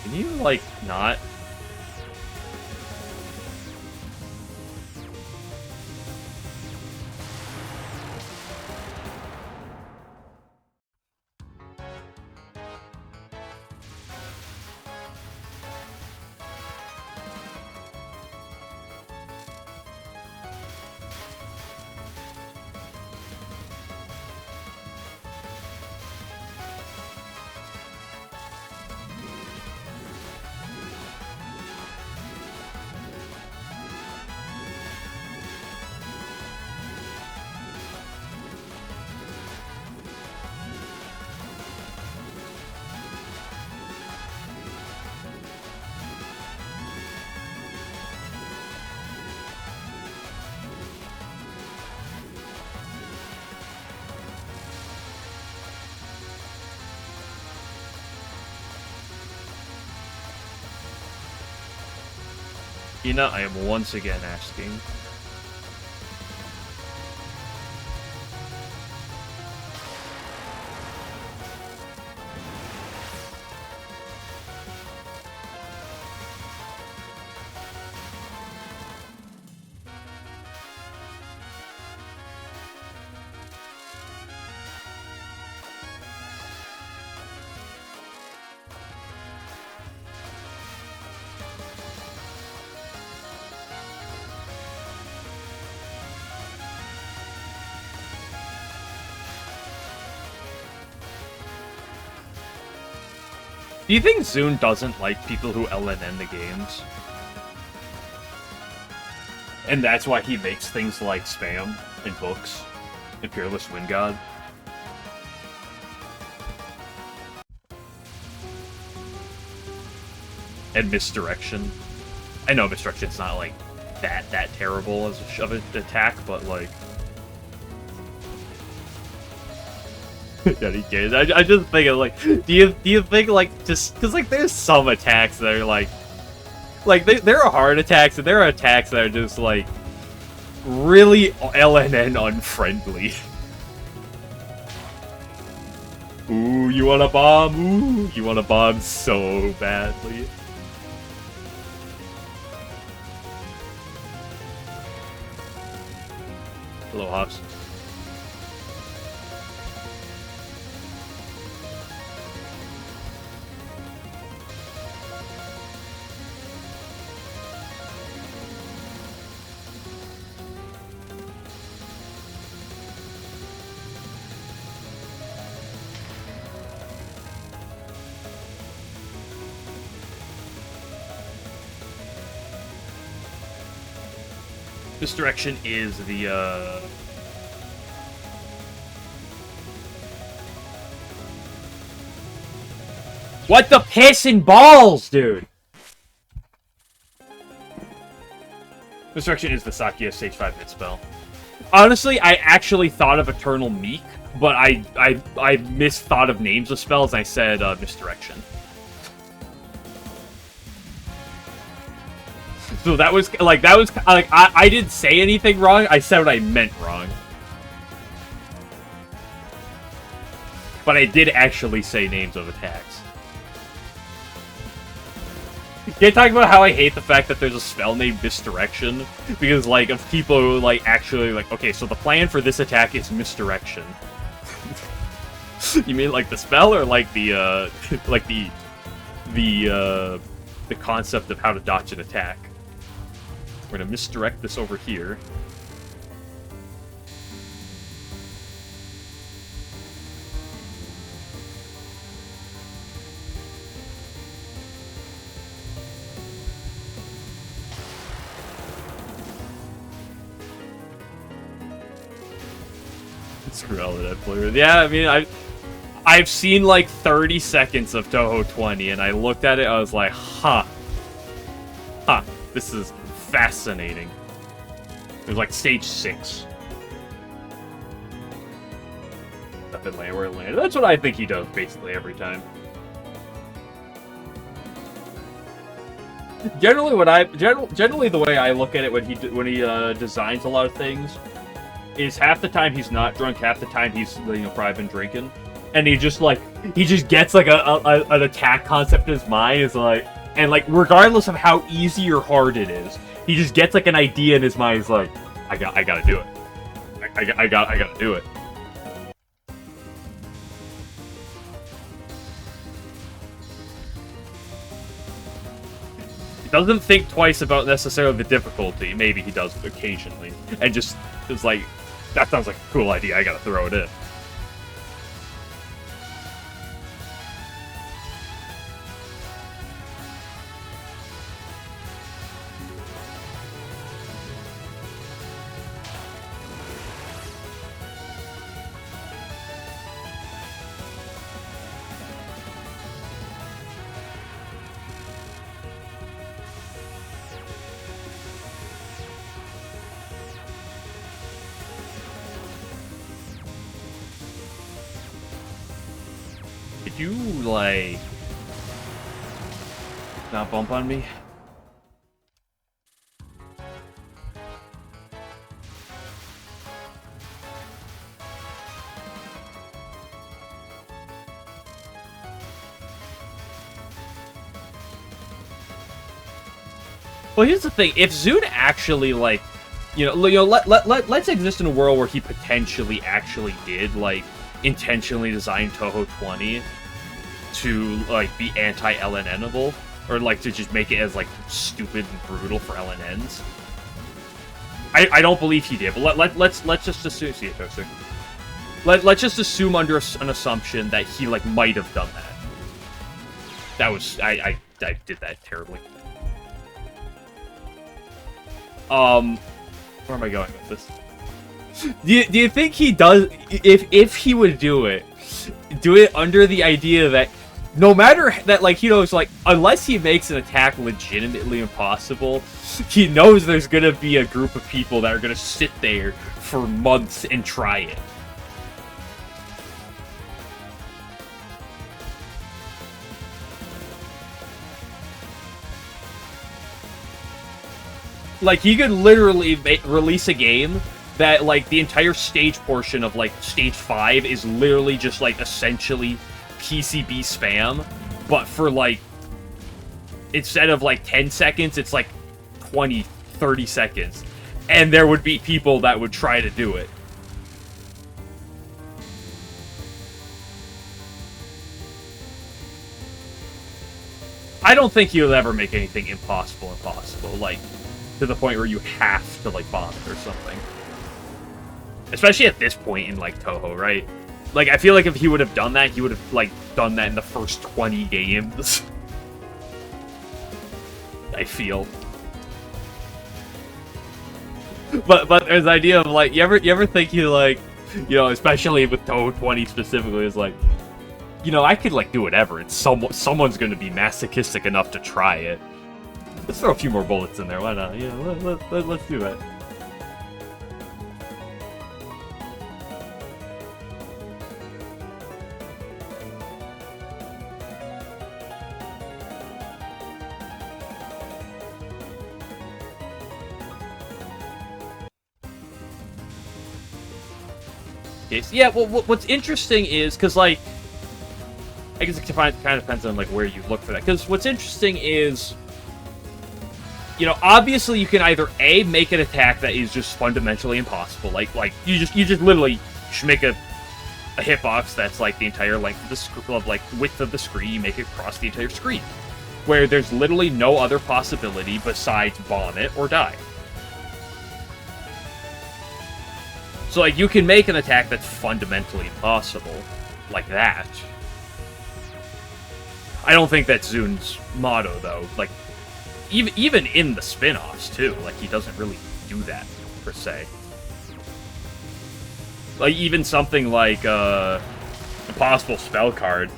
Can you, like, not? Hina, I am once again asking. Do you think Zune doesn't like people who LNN the games? And that's why he makes things like spam in books and Peerless Wind God? And Misdirection. I know Misdirection's not like that terrible as of an attack, but like yeah, I just think of like, do you think like just because like there's some attacks that are like there are hard attacks and there are attacks that are just like really LNN unfriendly. Ooh, you want a bomb? Ooh, you want a bomb so badly. Hello, Hops. Misdirection is the, What the piss and balls, dude? Misdirection is the Sakia stage 5 hit spell. Honestly, I actually thought of Eternal Meek, but I misthought of names of spells and I said, Misdirection. So that was like I didn't say anything wrong. I said what I meant wrong. But I did actually say names of attacks. Can't talk about how I hate the fact that there's a spell named Misdirection because like of people who like actually like, okay, so the plan for this attack is Misdirection. You mean like the spell or like the like the concept of how to dodge an attack? We're gonna misdirect this over here. Screw all of that player. Yeah, I mean, I've seen like 30 seconds of Touhou 20, and I looked at it, I was like, huh, this is fascinating. It was like stage 6. Up and land where it landed. That's what I think he does basically every time. Generally the way I look at it when he designs a lot of things is half the time he's not drunk, half the time he's probably been drinking, and he just gets like an attack concept in his mind is like, and like regardless of how easy or hard it is, he just gets like an idea in his mind. He's like, I gotta do it. I gotta do it. He doesn't think twice about necessarily the difficulty. Maybe he does occasionally, and just is like, that sounds like a cool idea. I gotta throw it in. Did you, like, not bump on me? Well, here's the thing: if Zune actually like, let's exist in a world where he potentially actually did like intentionally design Touhou 20 to like be anti-LNNable, or like to just make it as like stupid and brutal for LNNs. I don't believe he did, but let's just assume. See it, Toaster. Let's just assume under an assumption that he like might have done that. That was I did that terribly. Where am I going with this? Do you think he does? If he would do it under the idea that no matter that, like, he knows, like, unless he makes an attack legitimately impossible, he knows there's gonna be a group of people that are gonna sit there for months and try it. Like, he could literally release a game that, like, the entire stage portion of, like, stage 5 is literally just, like, essentially PCB spam, but for, like, instead of, like, 10 seconds, it's, like, 20, 30 seconds. And there would be people that would try to do it. I don't think he would ever make anything impossible, like, to the point where you have to, like, bomb it or something. Especially at this point in, like, Touhou, right? Like, I feel like if he would have done that, he would have, like, done that in the first 20 games. I feel. But there's the idea of, like, you ever think you, like, you know, especially with Touhou 20 specifically, is like, you know, I could, like, do whatever, and someone's gonna be masochistic enough to try it. Let's throw a few more bullets in there, why not? Yeah, let's do that. Okay, so yeah, well, what's interesting is, because, like, I guess it kind of depends on, like, where you look for that. Because what's interesting is, you know, obviously you can either A, make an attack that is just fundamentally impossible, like you just literally should make a hitbox that's like the entire length of the width of the screen. You make it across the entire screen, where there's literally no other possibility besides bomb it or die. So, like, you can make an attack that's fundamentally impossible, like that. I don't think that's Zune's motto, though. Like, even in the spin-offs, too. Like, he doesn't really do that, per se. Like, even something like, Impossible Spell Card.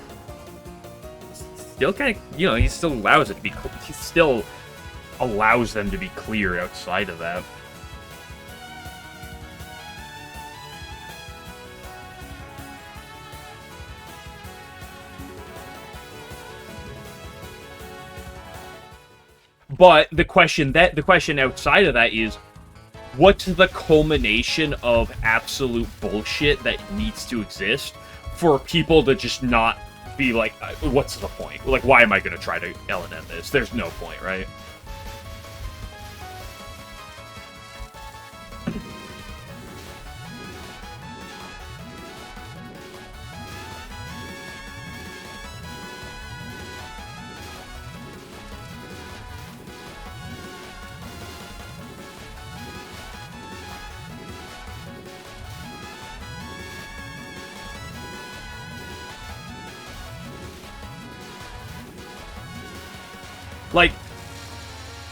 Still kind of, you know, he still allows it to be, he still allows them to be clear outside of that. But the question outside of that is, what's the culmination of absolute bullshit that needs to exist for people to just not be like, what's the point? Like, why am I going to try to LNN this? There's no point, right? Like,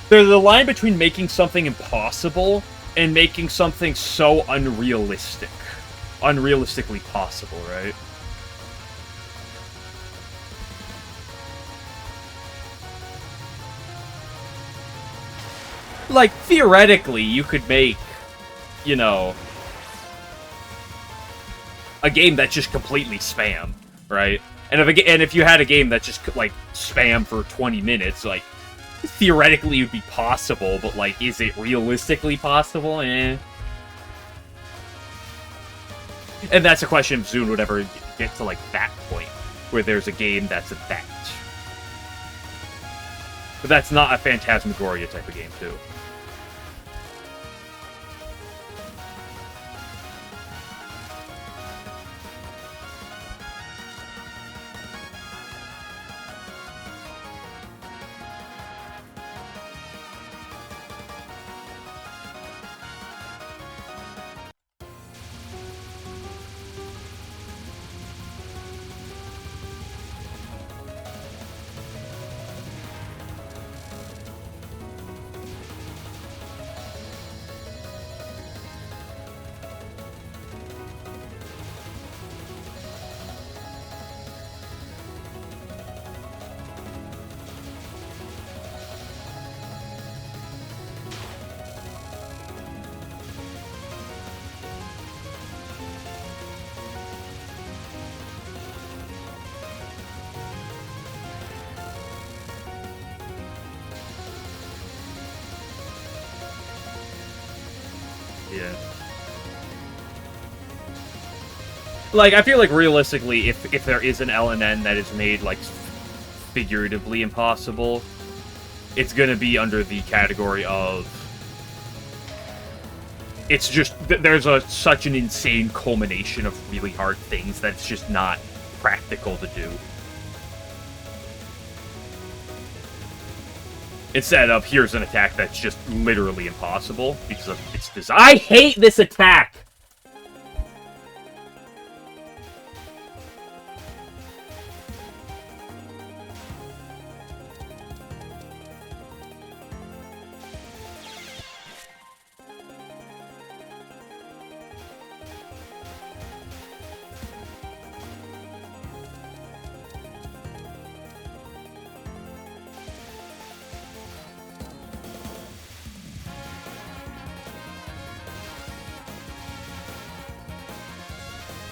there's a line between making something impossible and making something so unrealistic. Unrealistically possible, right? Like, theoretically, you could make, you know, a game that's just completely spam, right? And if you had a game that just, like, spam for 20 minutes, like, theoretically it would be possible, but, like, is it realistically possible? Eh. And that's a question if Zune would ever get to, like, that point, where there's a game that's that. But that's not a Phantasmagoria type of game, too. Yeah. Like, I feel like realistically, if there is an LNN that is made, like, figuratively impossible, it's gonna be under the category of... It's just... There's such an insane culmination of really hard things that it's just not practical to do. Instead of, here's an attack that's just literally impossible because of its design. I hate this attack!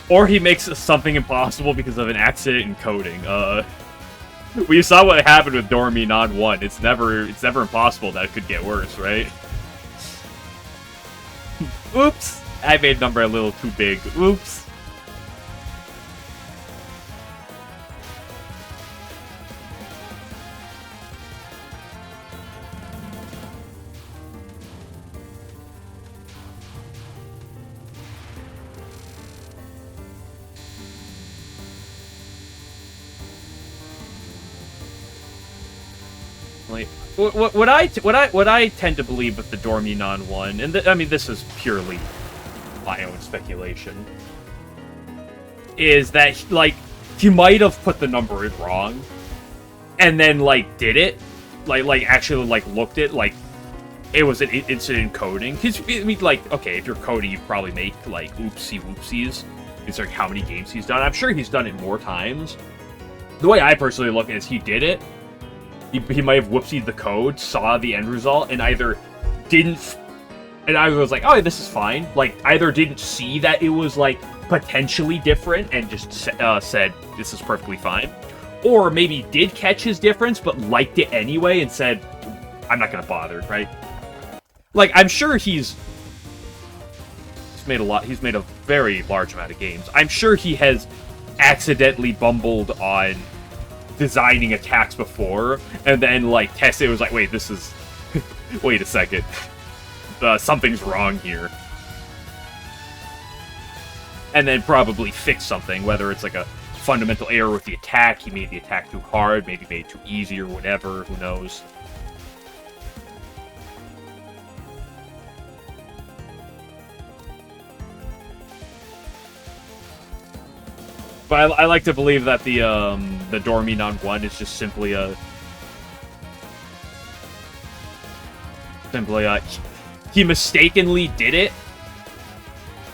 Or he makes something impossible because of an accident in coding. We saw what happened with Dormy Non 1. It's never impossible that it could get worse, right? Oops! I made number a little too big. Oops! What I tend to believe with the Dormy Non 1, and I mean this is purely my own speculation, is that he might have put the number in wrong, and then did it, actually looked it it was an incident in coding. Because I mean okay, if you're coding, you probably make oopsies. It's how many games he's done. I'm sure he's done it more times. The way I personally look at it is he did it. He might have whoopsied the code, saw the end result, and either was like, oh, this is fine. Either didn't see that it was, potentially different and just said, this is perfectly fine. Or maybe did catch his difference, but liked it anyway and said, I'm not gonna bother, right? I'm sure he's made a very large amount of games. I'm sure he has accidentally bumbled on designing attacks before, and then tested it was wait, this is wait a second, something's wrong here, and then probably fix something, whether it's a fundamental error with the attack, he made the attack too hard, maybe made it too easy or whatever, who knows. But I like to believe that the Dormy Non 1 is just simply he mistakenly did it,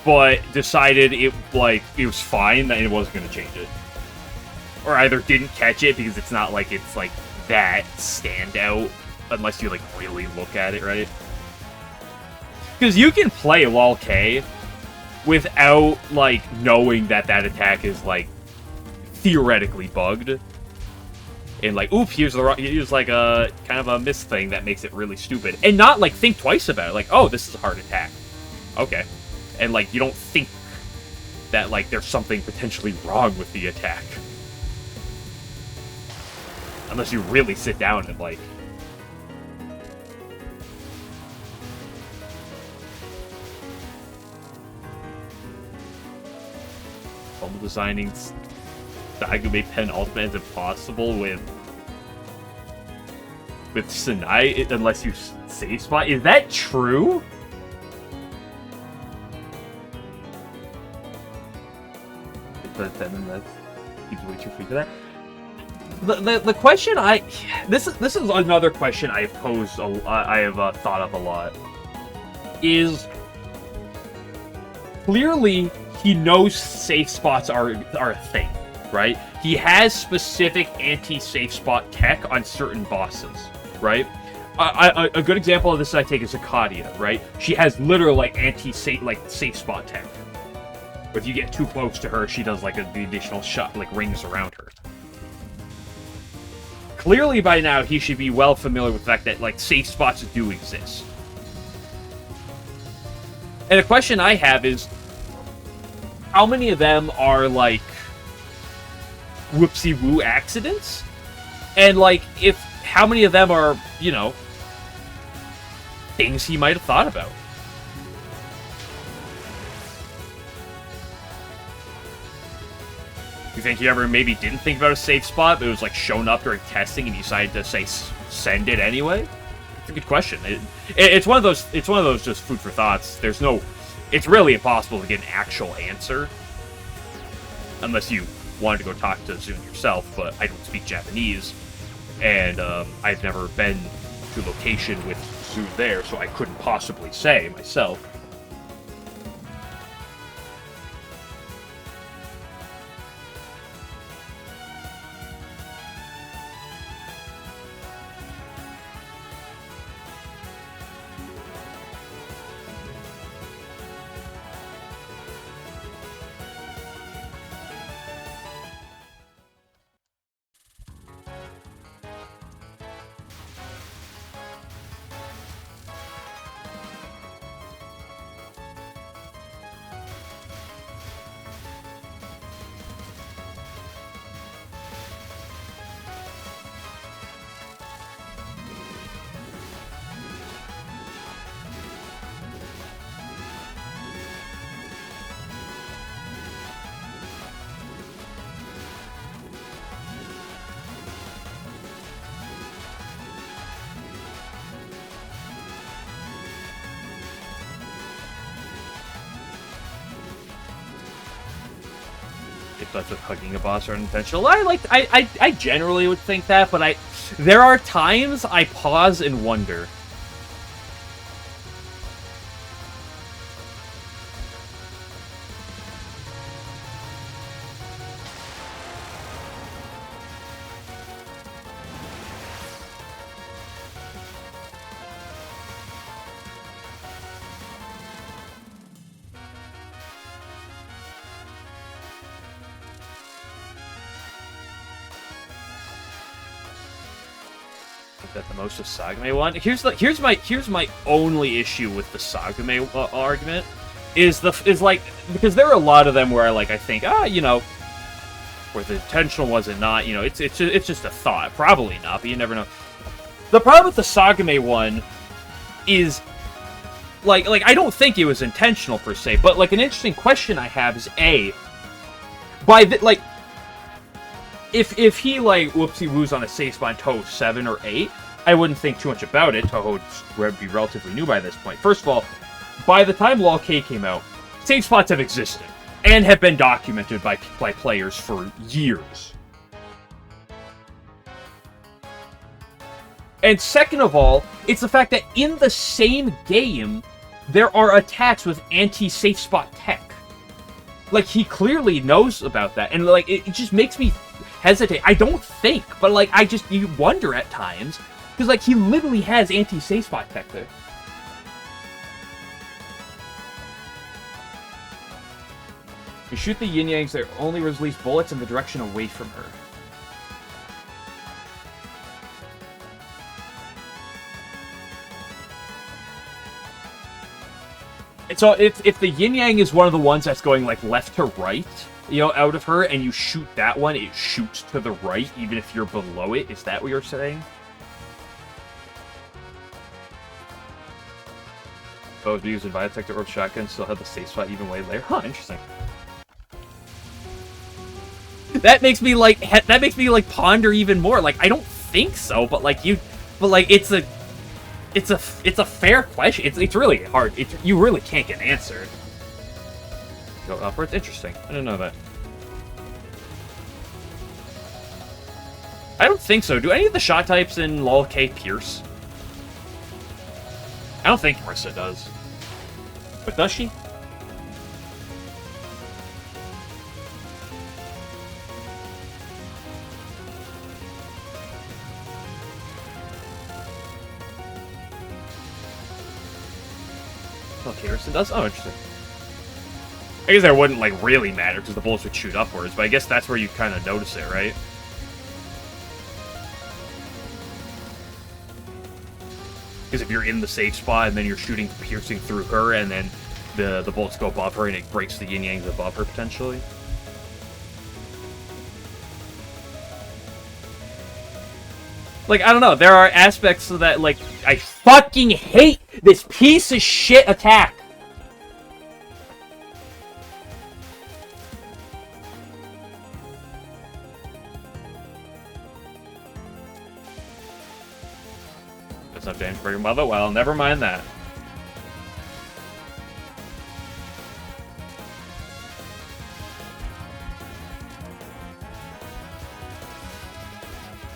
but decided it was fine, that it wasn't gonna change it. Or either didn't catch it because it's not it's that standout unless you really look at it, right? Because you can play LOL-K without knowing that attack is theoretically bugged, and oops, here's a kind of a miss thing that makes it really stupid, and not think twice about it, oh, this is a hard attack, okay, and you don't think that there's something potentially wrong with the attack unless you really sit down and fumble designing Sagume Pen Ultimate is impossible with Sanai unless you save spot. Is that true? But then that's way too free for that. The question this is another question I have posed. I have thought of a lot. Is clearly he knows safe spots are a thing, right? He has specific anti-safe spot tech on certain bosses, right? A good example of this I take is Akadia, right? She has literal like safe spot tech. If you get too close to her, she does like the additional shot, like rings around her. Clearly by now he should be well familiar with the fact that like safe spots do exist. And the question I have is, how many of them are like whoopsie-woo accidents? And like, how many of them are, you know, things he might have thought about? You think he ever maybe didn't think about a safe spot, but it was like shown up during testing and he decided to say send it anyway? It's a good question. It's one of those. It's one of those just food for thoughts. There's no. It's really impossible to get an actual answer unless you wanted to go talk to Zune yourself. But I don't speak Japanese, and I've never been to a location with Zune there, so I couldn't possibly say myself. That's with hugging a boss are unintentional. I generally would think that, but there are times I pause and wonder. That the most of Sagume one. Here's my only issue with the Sagume argument is like, because there are a lot of them where I think you know, where the intentional was it not, you know, it's just a thought, probably not, but you never know. The problem with the Sagume one is like I don't think it was intentional per se, but like an interesting question I have is if he like whoopsie-woos on a safe spot in Touhou 7 or 8, I wouldn't think too much about it. Touhou would be relatively new by this point. First of all, by the time LoL K came out, safe spots have existed and have been documented by players for years. And second of all, it's the fact that in the same game, there are attacks with anti-safe spot tech. Like, he knows about that, and like it just makes me hesitate. I don't think, but like you wonder at times, because like he literally has anti-safe spot tech there. You shoot the yin yangs, they only release bullets in the direction away from her. And so if the yin yang is one of the ones that's going like left to right, you know, out of her, and you shoot that one, it shoots to the right, even if you're below it. Is that what you're saying? Bows be used in Biotech or shotgun still have the safe spot even way later. Huh, interesting. that makes me like ponder even more. Like, I don't think so, but like it's a fair question. It's really hard. You really can't get answered. Go upwards. Interesting. I didn't know that. I don't think so. Do any of the shot types in LoL K pierce? I don't think Marissa does. But does she? Okay, Marissa does? Oh, interesting. I guess that wouldn't, like, really matter, because the bullets would shoot upwards, but I guess that's where you kind of notice it, right? Because if you're in the safe spot, and then you're shooting, piercing through her, and then the bullets go above her, and it breaks the yin-yangs above her, potentially. Like, I don't know, there are aspects of that, like, I fucking hate this piece of shit attack! That's not damage for your mother? Well, never mind that.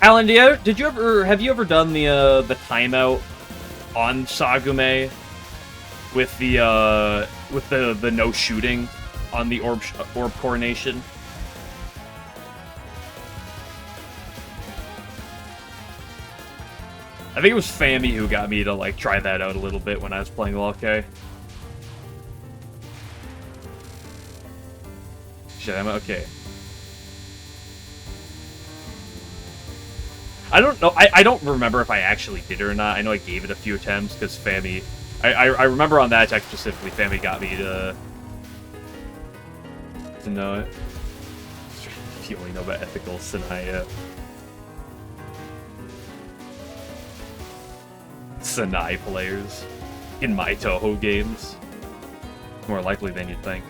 Alan, have you ever done the timeout on Sagume with the no shooting on the orb coronation? I think it was Fammy who got me to like try that out a little bit when I was playing LoL-K. Shit, I'm okay. I don't know. I don't remember if I actually did it or not. I know I gave it a few attempts because Fammy... I remember on that attack specifically, Fammy got me to know it. If you only know about ethical Sanaya. Sanai players in my Touhou games. More likely than you'd think.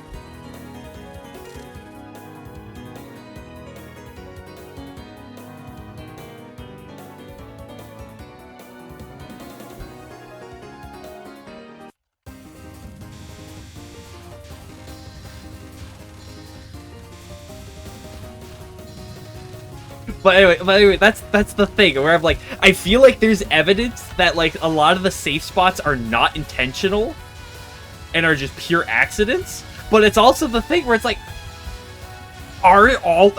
But anyway, that's the thing, where I'm like, I feel like there's evidence that, like, a lot of the safe spots are not intentional, and are just pure accidents, but it's also the thing where it's like, are all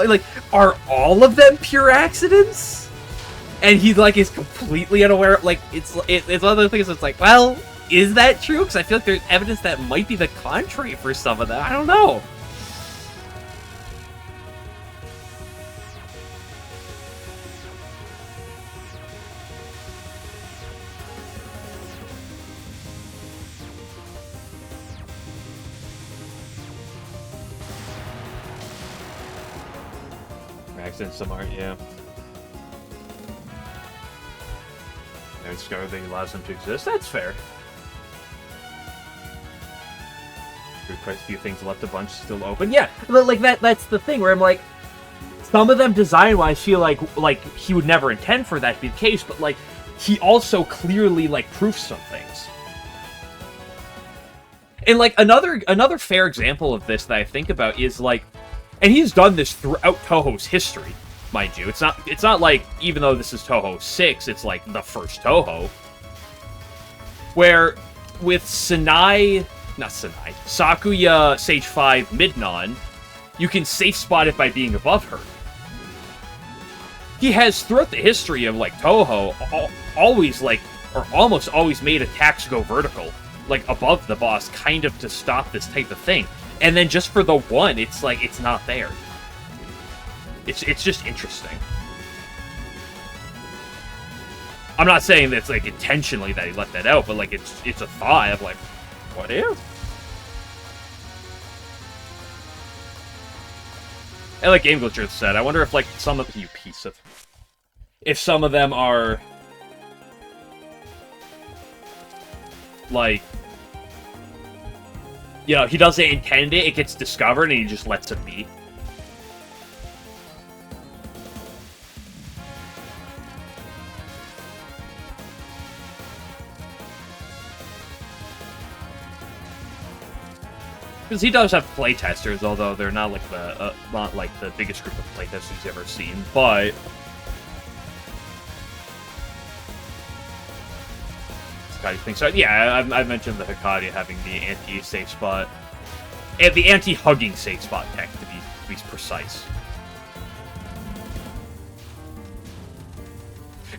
of them pure accidents? And he, like, is completely unaware, like, it's one of the things that's like, well, is that true? Because I feel like there's evidence that might be the contrary for some of them, I don't know. In some art, yeah. They discover that allows them to exist. That's fair. There's quite a few things left, a bunch still open. Yeah, like that's the thing where I'm like, some of them design-wise feel like he would never intend for that to be the case, but like he also clearly like proofs some things. And like another fair example of this that I think about is like, and he's done this throughout Touhou's history, mind you. It's not like, even though this is Touhou 6, it's like the first Touhou. Where with Sakuya Sage 5 Midnon, you can safe spot it by being above her. He has, throughout the history of like Touhou, always like, or almost always made attacks go vertical, like above the boss, kind of to stop this type of thing. And then just for the one, it's like, it's not there. It's just interesting. I'm not saying that it's like intentionally that he left that out, but like it's a thought of like, what if? And like Game Glitcher said, I wonder if like some of you piece of, if some of them are like, you know, he doesn't intend it, it gets discovered, and he just lets it be. Because he does have playtesters, although they're not like the biggest group of playtesters he's ever seen. But Hikari thinks so. Yeah, I mentioned the Hikari having the anti-safe spot, and the anti-hugging safe spot tech to be precise.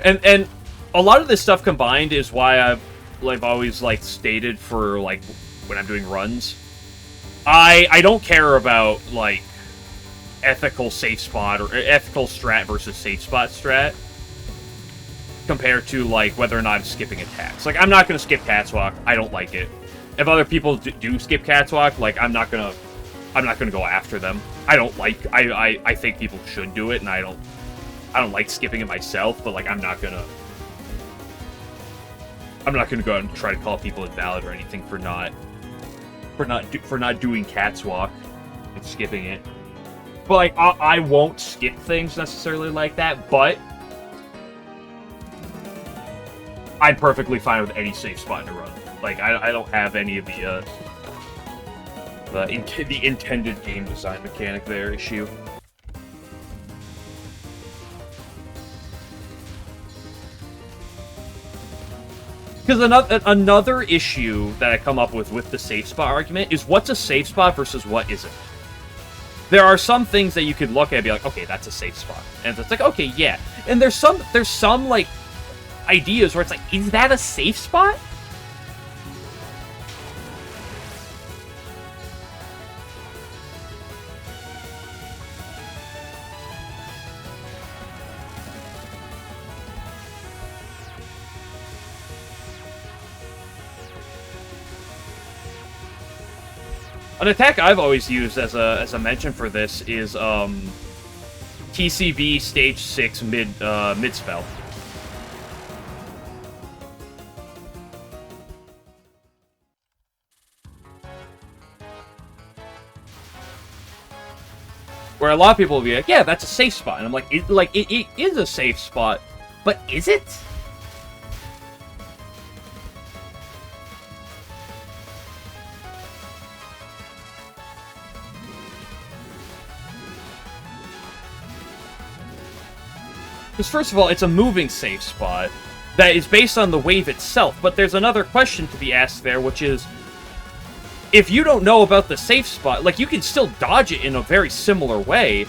And a lot of this stuff combined is why I've always like stated for like when I'm doing runs. I don't care about, like, ethical safe spot or ethical strat versus safe spot strat compared to, like, whether or not I'm skipping attacks. Like, I'm not going to skip Catswalk. I don't like it. If other people do skip Catswalk, like, I'm not going to go after them. I don't like... I think people should do it, and I don't like skipping it myself, but, like, I'm not going to go out and try to call people invalid or anything for not doing Catswalk and skipping it. But, like, I won't skip things necessarily like that, but I'm perfectly fine with any safe spot to run. Like, I don't have any of the intended game design mechanic there issue. Because another issue that I come up with the safe spot argument is what's a safe spot versus what isn't. There are some things that you could look at and be like, okay, that's a safe spot. And it's like, okay, yeah. And there's some like, ideas where it's like, is that a safe spot? An attack I've always used as a mention for this is TCB stage 6 mid spell. Where a lot of people will be like, yeah, that's a safe spot. And I'm like, it is a safe spot, but is it? Because first of all, it's a moving safe spot that is based on the wave itself, but there's another question to be asked there, which is, if you don't know about the safe spot, like, you can still dodge it in a very similar way.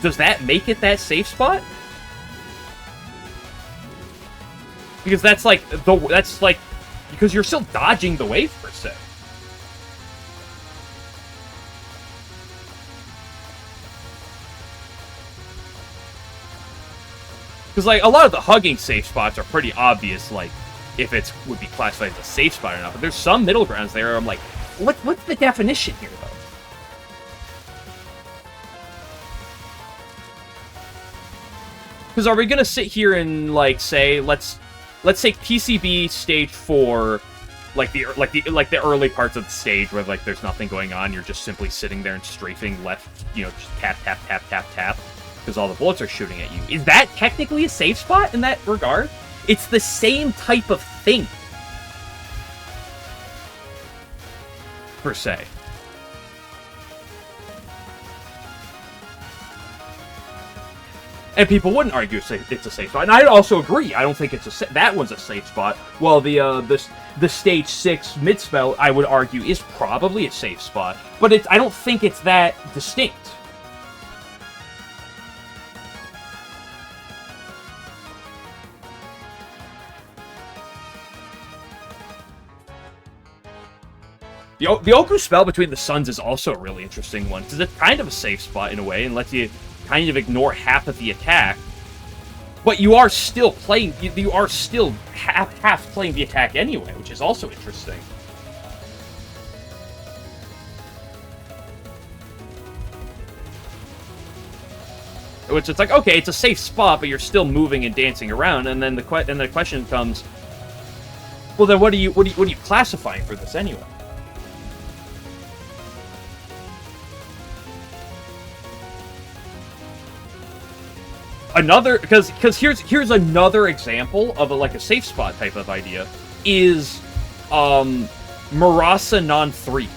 Does that make it that safe spot? Because that's like, because you're still dodging the wave, per se. Because, like, a lot of the hugging safe spots are pretty obvious, like, if it would be classified as a safe spot or not. But there's some middle grounds there where I'm like, what's the definition here, though? Because are we going to sit here and, like, say, let's take TCB stage 4, like the early parts of the stage where, like, there's nothing going on, you're just simply sitting there and strafing left, you know, just tap, tap, tap, tap, tap, because all the bullets are shooting at you. Is that technically a safe spot in that regard? It's the same type of thing, per se. And people wouldn't argue it's a safe spot. And I'd also agree. I don't think that one's a safe spot. Well, the stage 6 mid spell, I would argue, is probably a safe spot. But I don't think it's that distinct. The Oku spell Between the Suns is also a really interesting one, because it's kind of a safe spot in a way, and lets you kind of ignore half of the attack, but you are still playing, you are still half playing the attack anyway, which is also interesting. Which it's like, okay, it's a safe spot, but you're still moving and dancing around, and then the question comes, well, then what are you classifying for this anyway? Because here's another example of a safe spot type of idea, is Murasa Non 3.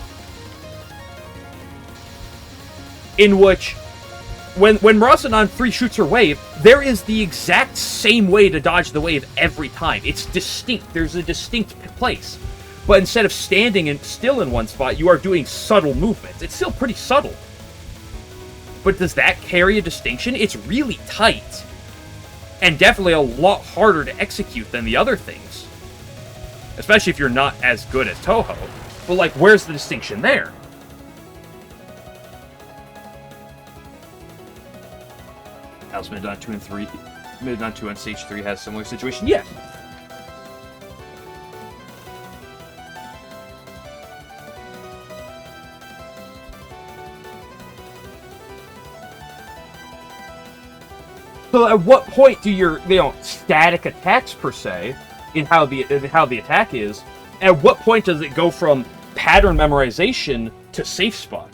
in which when Murasanon 3 shoots her wave, there is the exact same way to dodge the wave every time. It's distinct. There's a distinct place. But instead of standing still in one spot, you are doing subtle movements. It's still pretty subtle. But does that carry a distinction? It's really tight. And definitely a lot harder to execute than the other things. Especially if you're not as good as Touhou. But, like, where's the distinction there? How's Midnight 2 and 3? Midnight 2 on Stage 3 has a similar situation? Yeah. So at what point do your, static attacks per se, in how the attack is, at what point does it go from pattern memorization to safe spot?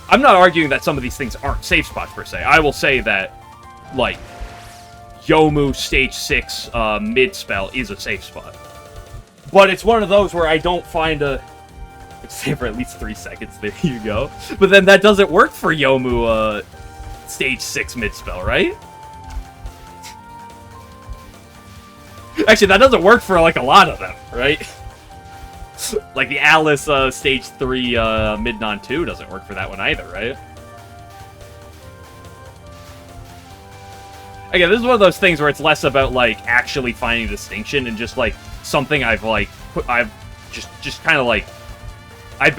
I'm not arguing that some of these things aren't safe spots per se. I will say that, like, Yomu Stage 6 mid-spell is a safe spot. But it's one of those where I don't find a... It's safe for at least 3 seconds, there you go. But then that doesn't work for Yomu Stage 6 mid-spell, right? Actually, that doesn't work for, like, a lot of them, right? Like, the Alice Stage 3 mid-non 2 doesn't work for that one either, right? Again, this is one of those things where it's less about, like, actually finding distinction and just, like, something I've just kind of, like... I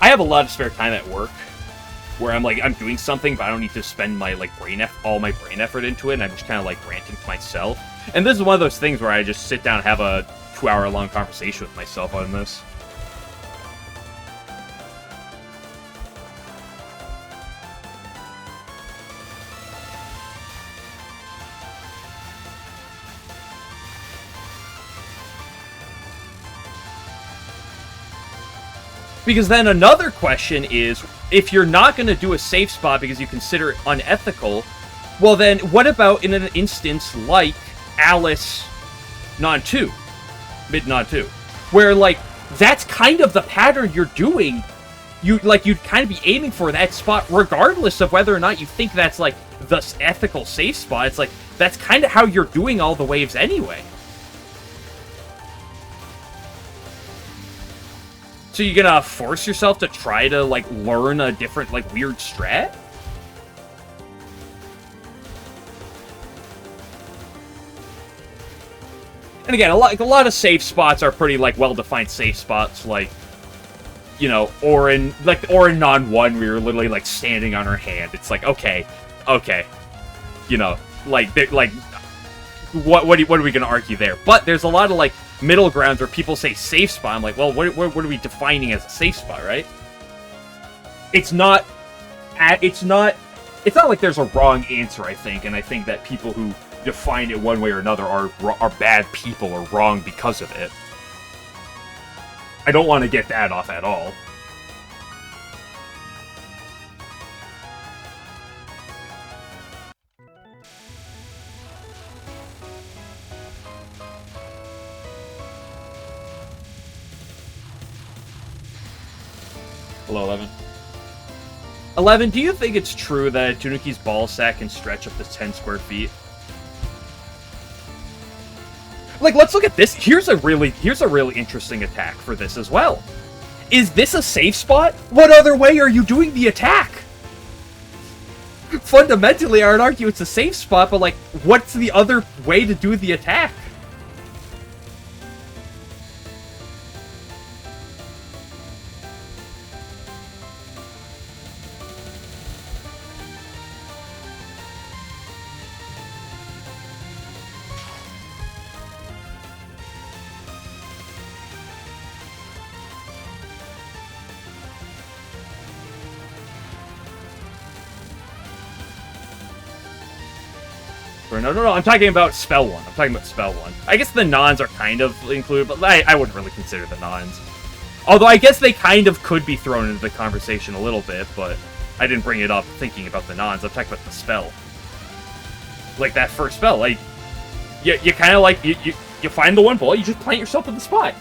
have a lot of spare time at work where I'm doing something, but I don't need to spend my, like, all my brain effort into it, and I'm just kind of, like, ranting to myself. And this is one of those things where I just sit down and have a 2-hour-long conversation with myself on this. Because then another question is, if you're not going to do a safe spot because you consider it unethical, well then, what about in an instance like Alice Non 2? Mid-Non 2. Where, like, that's kind of the pattern you're doing. You'd kind of be aiming for that spot regardless of whether or not you think that's, like, the ethical safe spot. It's like, that's kind of how you're doing all the waves anyway. So you're gonna force yourself to try to, like, learn a different, like, weird strat? And again, a lot of safe spots are pretty, like, well-defined safe spots, like, you know, Orin Non 1, we were literally, like, standing on her hand. It's like, okay, you know, like, what are we gonna argue there? But there's a lot of, like, middle grounds where people say safe spot. I'm like, well, what are we defining as a safe spot, right? It's not like there's a wrong answer, I think, and I think that people who define it one way or another are bad people or wrong because of it. I don't want to get that off at all. Hello, 11. 11, do you think it's true that Tuniki's ball sack can stretch up to 10 square feet? Like, let's look at this. Here's a really interesting attack for this as well. Is this a safe spot? What other way are you doing the attack? Fundamentally, I would argue it's a safe spot, but, like, what's the other way to do the attack? No, I'm talking about Spell 1. I'm talking about Spell 1. I guess the Nons are kind of included, but I wouldn't really consider the Nons. Although I guess they kind of could be thrown into the conversation a little bit, but I didn't bring it up thinking about the Nons. I'm talking about the spell. Like, that first spell, like, you kind of like you find the one bullet, you just plant yourself in the spot.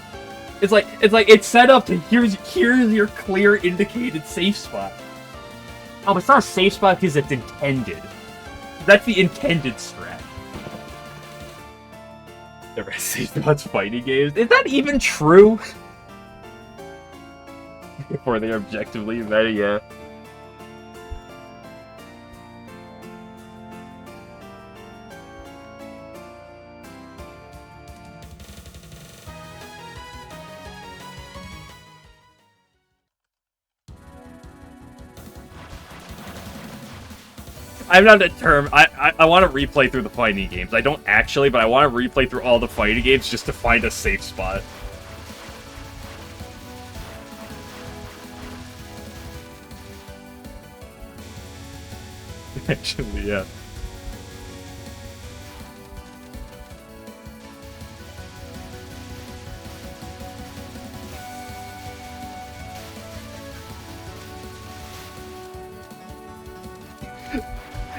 It's like it's set up to here's your clear indicated safe spot. Oh, but it's not a safe spot because it's intended. That's the intended strat. The rest safe spots fighting games. Is that even true? Or they're objectively meta, yeah. I'm not a term. I want to replay through the fighting games. I don't actually, but I want to replay through all the fighting games just to find a safe spot. Actually, yeah.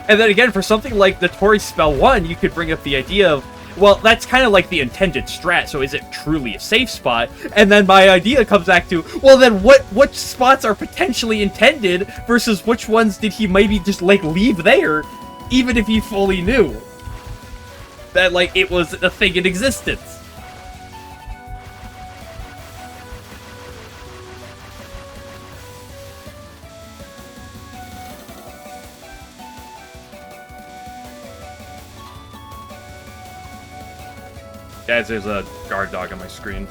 And then again, for something like the Tori Spell 1, you could bring up the idea of, well, that's kind of like the intended strat, so is it truly a safe spot? And then my idea comes back to, well, then what spots are potentially intended versus which ones did he maybe just, like, leave there, even if he fully knew that, like, it was a thing in existence? Guys, there's a guard dog on my screen.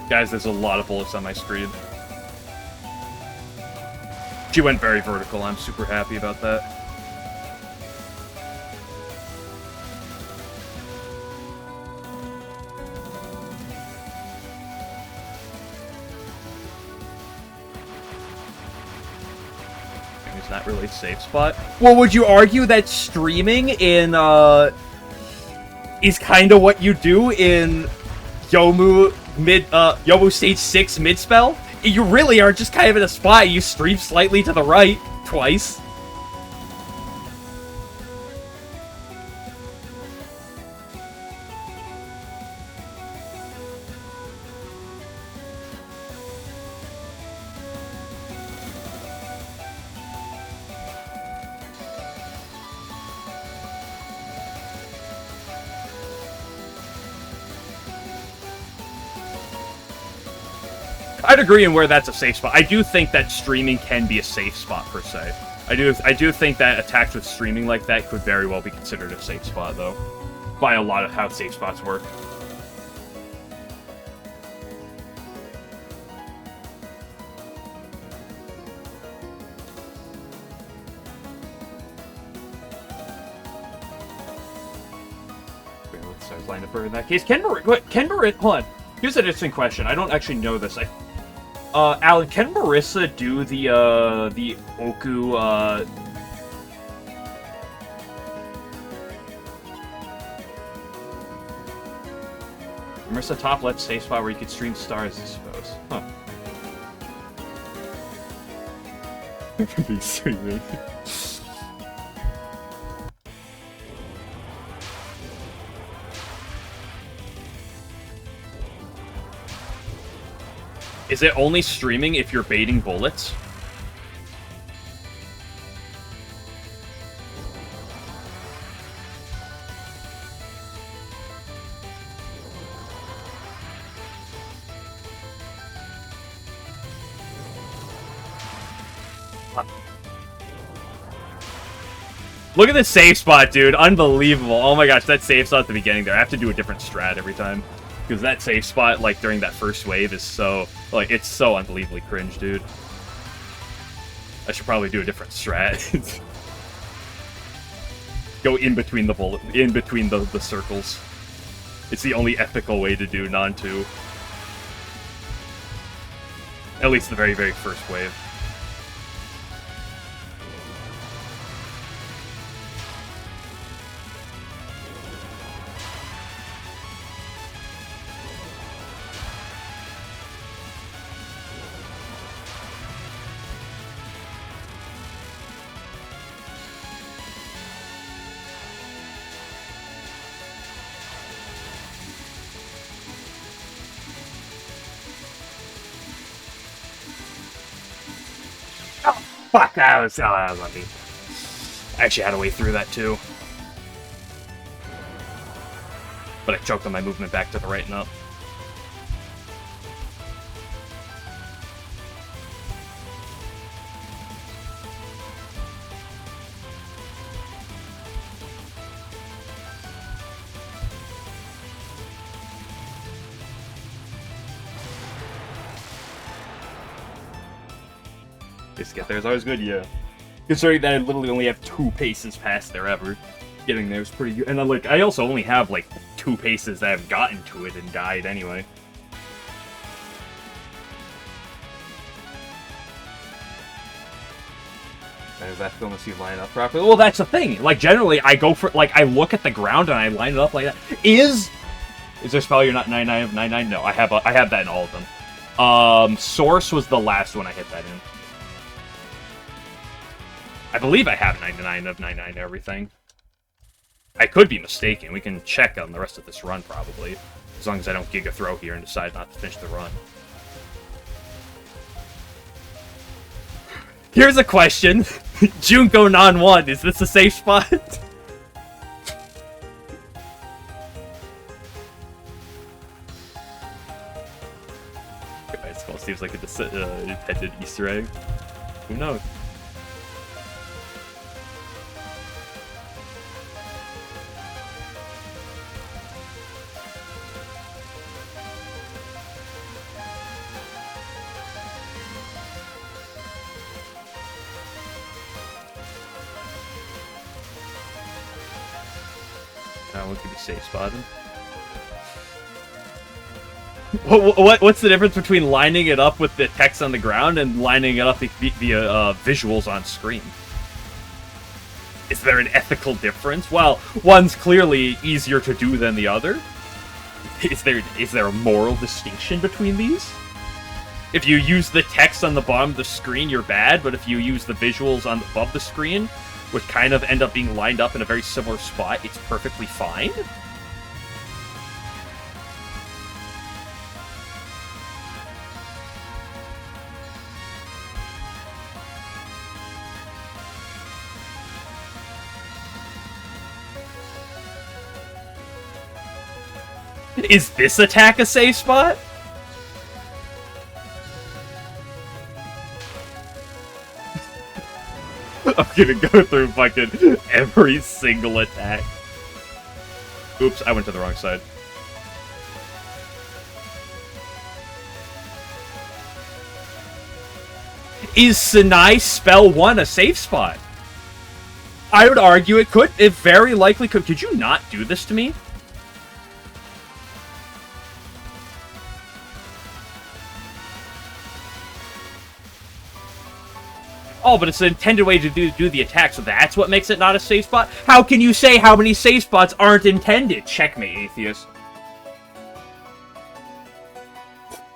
Guys, there's a lot of bullets on my screen. She went very vertical. I'm super happy about that. It's not really a safe spot. Well, would you argue that streaming in, is kind of what you do in Yomu stage 6 mid spell? You really are just kind of in a spot. You stream slightly to the right twice. I'd agree in where that's a safe spot. I do think that streaming can be a safe spot, per se. I do think that attacks with streaming like that could very well be considered a safe spot, though. By a lot of how safe spots work. Let's start line up in that case. Ken Marissa, hold on. Here's an interesting question. I don't actually know this. Alan, can Marissa do the Oku, Marissa top left safe spot where you could stream stars, I suppose. Huh. Be streaming. Is it only streaming if you're baiting bullets? Look at this save spot, dude. Unbelievable. Oh my gosh, that save spot at the beginning there. I have to do a different strat every time. Because that save spot, like, during that first wave is so... Like, it's so unbelievably cringe, dude. I should probably do a different strat. Go in between the bullet... In between the circles. It's the only ethical way to do non-2. At least the very, very first wave. Fuck, that was lucky. I actually had a way through that, too. But I choked on my movement back to the right and up. Just get there is always good, yeah. Considering that I literally only have 2 paces past there ever. Getting there is pretty good. And like, I also only have like 2 paces that have gotten to it and died anyway. Does that film see line up properly? Well, that's the thing. Like, generally, I go for, like, I look at the ground and I line it up like that. Is there spell you're not 99 of 99? No, I have that in all of them. Source was the last one I hit that in. I believe I have 99 of 99 and everything. I could be mistaken. We can check on the rest of this run, probably. As long as I don't Giga Throw here and decide not to finish the run. Here's a question. Junko Non 1, is this a safe spot? It still seems like a intended Easter egg. Who knows? What could be safe spotted? What's the difference between lining it up with the text on the ground and lining it up via visuals on screen? Is there an ethical difference? Well, one's clearly easier to do than the other. Is there a moral distinction between these? If you use the text on the bottom of the screen, you're bad, but if you use the visuals on above the screen, which kind of end up being lined up in a very similar spot, it's perfectly fine. Is this attack a safe spot? I'm gonna go through fucking every single attack. Oops, I went to the wrong side. Is Sinai Spell 1 a safe spot? I would argue it could. It very likely could. Could you not do this to me? Oh, but it's an intended way to do the attack, so that's what makes it not a safe spot? How can you say how many safe spots aren't intended? Checkmate, atheist.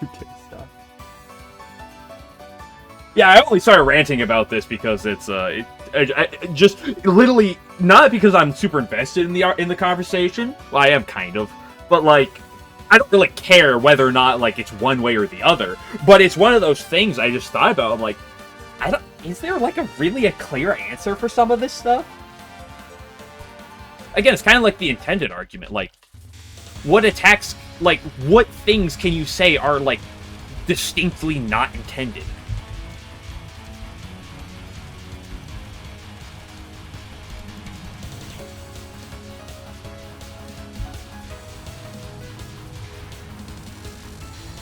Okay, stop. Yeah, I only started ranting about this because it's just literally not because I'm super invested in the conversation. Well, I am kind of, but like I don't really care whether or not like it's one way or the other. But it's one of those things I just thought about. I'm like, is there like a clear answer for some of this stuff? Again, it's kind of like the intended argument. Like, what attacks, like, what things can you say are like distinctly not intended?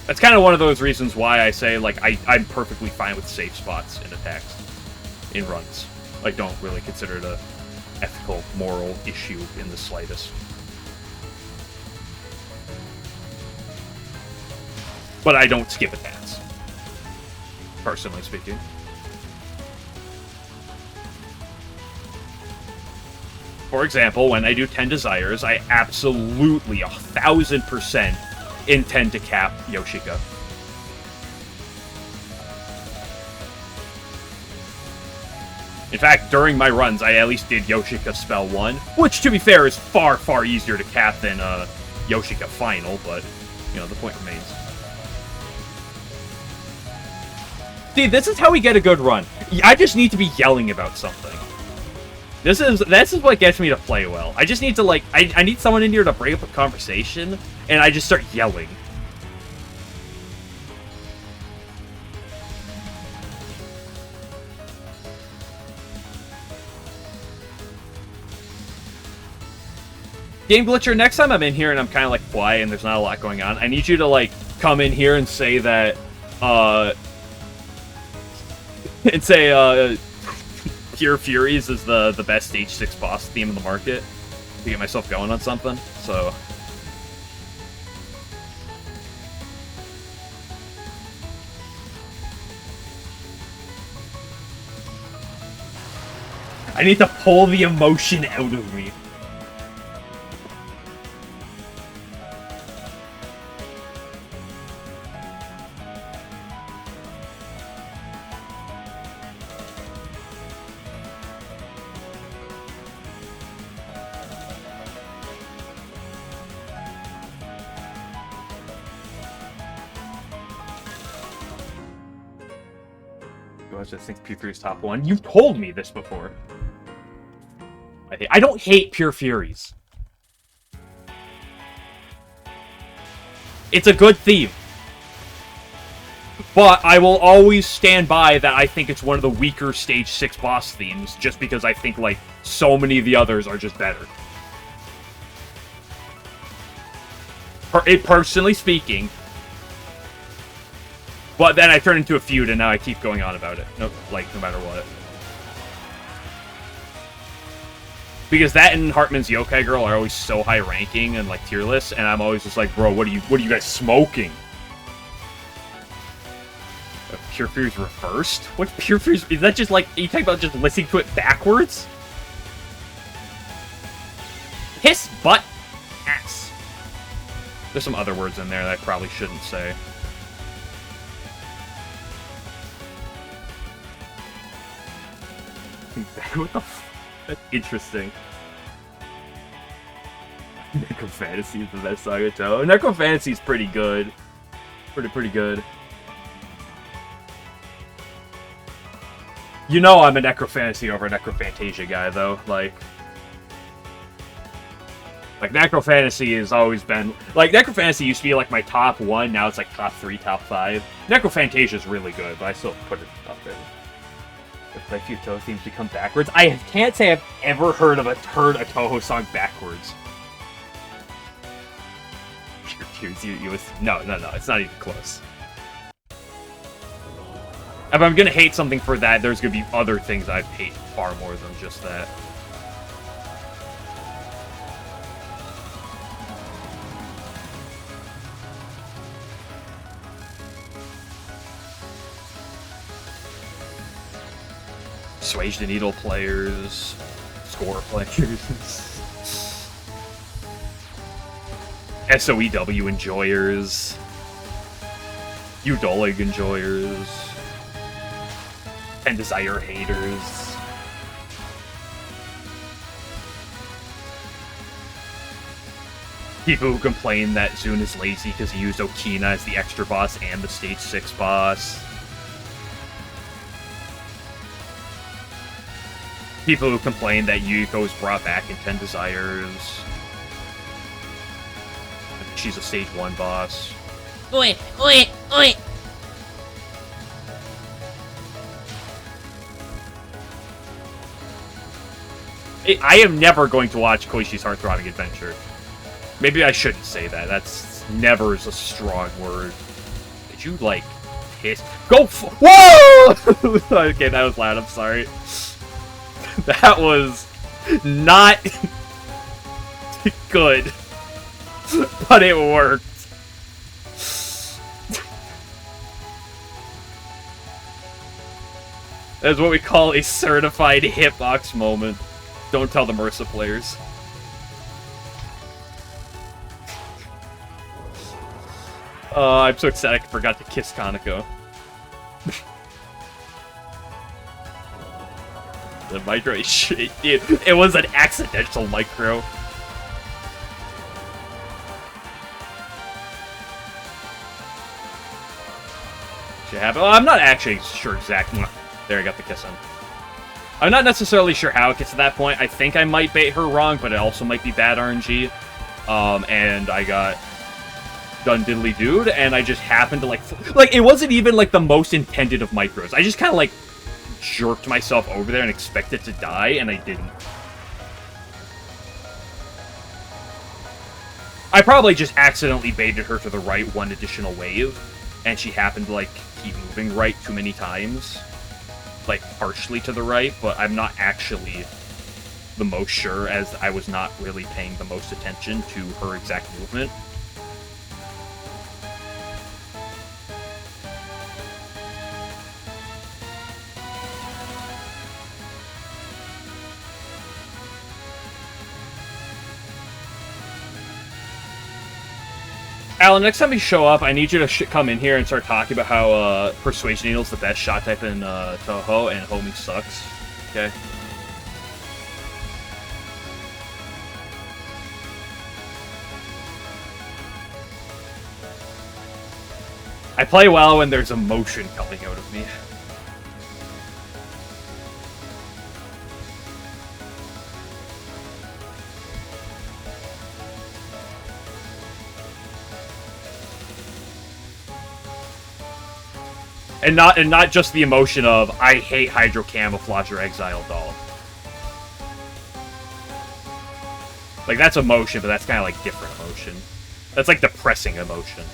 That's kind of one of those reasons why I say, like, I'm perfectly fine with safe spots in attacks, in runs. I don't really consider it a ethical, moral issue in the slightest. But I don't skip attacks, personally speaking. For example, when I do 10 Desires, I absolutely 1000% intend to cap Yoshika. In fact, during my runs, I at least did Yoshika Spell 1, which, to be fair, is far, far easier to cap than Yoshika Final, but, you know, the point remains. See, this is how we get a good run. I just need to be yelling about something. This is what gets me to play well. I just need to, like, I need someone in here to break up a conversation, and I just start yelling. Game Glitcher, next time I'm in here and I'm kind of, like, quiet and there's not a lot going on, I need you to, like, come in here and say that, and say, Pure Furies is the best Stage 6 boss theme in the market to get myself going on something, so... I need to pull the emotion out of me. I just think Pure Fury's top 1. You told me this before. I don't hate Pure Furies. It's a good theme. But I will always stand by that I think it's one of the weaker Stage 6 boss themes, just because I think, like, so many of the others are just better. Personally speaking. But then I turn into a feud, and now I keep going on about it. No matter what. Because that and Hartman's Yokai Girl are always so high ranking and, like, tier lists, and I'm always just like, bro, what are you guys smoking? Pure Fury's reversed? What's Pure Fury's? Is that just, like, are you talking about just listening to it backwards? Piss, butt, ass. There's some other words in there that I probably shouldn't say. What the f? That's interesting. Necro Fantasy is the best Saga Touhou. Necro Fantasy is pretty good. Pretty good. You know I'm a Necro Fantasy over a Necro Fantasia guy, though. Like Necro Fantasy has always been... Like, Necro Fantasy used to be, like, my top 1. Now it's, like, top 3, top 5. Necro Fantasia is really good, but I still put it up there. If a few Touhou themes become backwards. I can't say I've ever heard a Touhou song backwards. No, it's not even close. If I'm gonna hate something for that, there's gonna be other things I've hate far more than just that. Swage the Needle players, Score players, SOEW enjoyers, Udolig enjoyers, and Desire haters. People who complain that Zune is lazy because he used Okina as the extra boss and the Stage 6 boss. People who complain that Yuko was brought back in 10 Desires. She's a Stage 1 boss. Oi, oi, oi! I am never going to watch Koishi's Heartthrobbing Adventure. Maybe I shouldn't say that. That's never is a strong word. Did you, like, piss? Go whoa! Okay, that was loud. I'm sorry. That was not good. But it worked. That's what we call a certified hitbox moment. Don't tell the MRSA players. I'm so ecstatic I forgot to kiss Kaneko. The micro is shit. It was an accidental micro. Should happen. Well, I'm not actually sure exactly. There, I got the kiss in. I'm not necessarily sure how it gets to that point. I think I might bait her wrong, but it also might be bad RNG. And I got done diddly dude, and I just happened to like it wasn't even like the most intended of micros. I just kind of like jerked myself over there and expected to die, and I didn't. I probably just accidentally baited her to the right one additional wave, and she happened to like keep moving right too many times, like partially to the right, but I'm not actually the most sure, as I was not really paying the most attention to her exact movement. Alan, next time you show up, I need you to come in here and start talking about how Persuasion Needle's the best shot type in Touhou, and homing sucks. Okay? I play well when there's emotion coming out of me. And not just the emotion of, I hate Hydro Camouflage or Exile Doll. Like, that's emotion, but that's kind of like different emotion. That's like depressing emotion.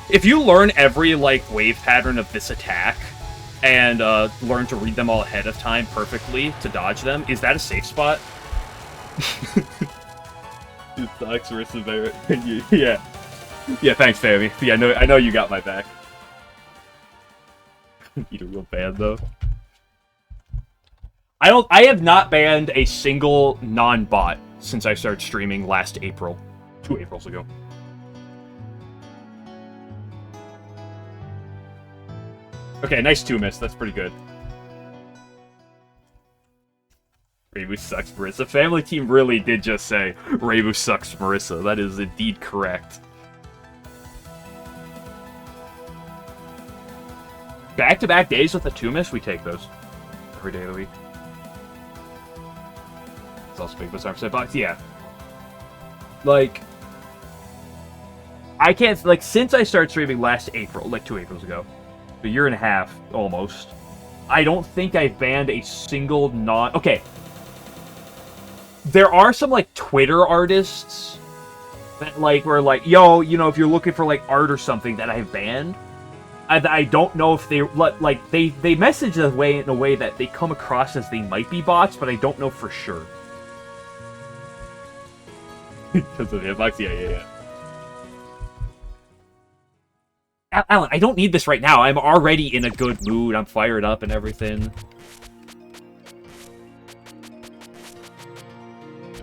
If you learn every, like, wave pattern of this attack, and learn to read them all ahead of time perfectly to dodge them, is that a safe spot? It sucks, Marissa Barrett. Yeah. Yeah, thanks, Fammy. Yeah, I know you got my back. Need a real ban, though. I have not banned a single non-bot since I started streaming last April. 2 Aprils ago. Okay, nice 2-miss. That's pretty good. Reibu sucks, Marissa. Family Team really did just say, Reibu sucks, Marissa. That is indeed correct. Back-to-back days with a 2-miss, we take those. Every day of the week. It's also big bizarre set box. Yeah. Like, I can't, like, since I started streaming last April, like 2 Aprils ago, a year and a half, almost, I don't think I've banned a single okay. There are some, like, Twitter artists that, like, were like, yo, you know, if you're looking for, like, art or something that I've banned, I don't know if they, like, they message in a way that they come across as they might be bots, but I don't know for sure. Because of the hitbox? Yeah. Alan, I don't need this right now. I'm already in a good mood. I'm fired up and everything.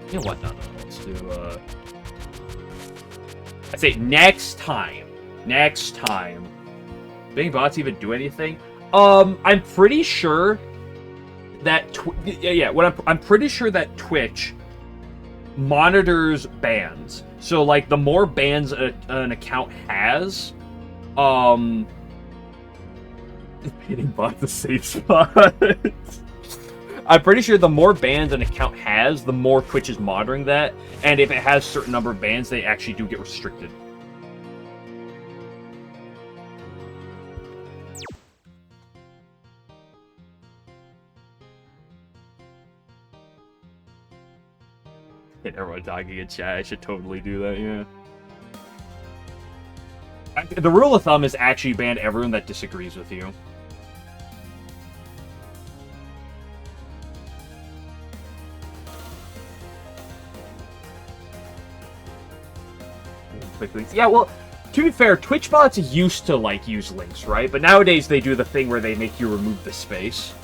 You know what? No. Let's do, I say next time. Next time. Big bots even do anything? I'm pretty sure that... I'm pretty sure that Twitch monitors bans. So, like, the more bans an account has... hitting bot the safe spot. I'm pretty sure the more bans an account has, the more Twitch is monitoring that, and if it has a certain number of bans, they actually do get restricted. Hit everyone talking in chat. I should totally do that, yeah. The rule of thumb is actually ban everyone that disagrees with you. Quick links. Yeah, well, to be fair, Twitch bots used to, like, use links, right? But nowadays they do the thing where they make you remove the space.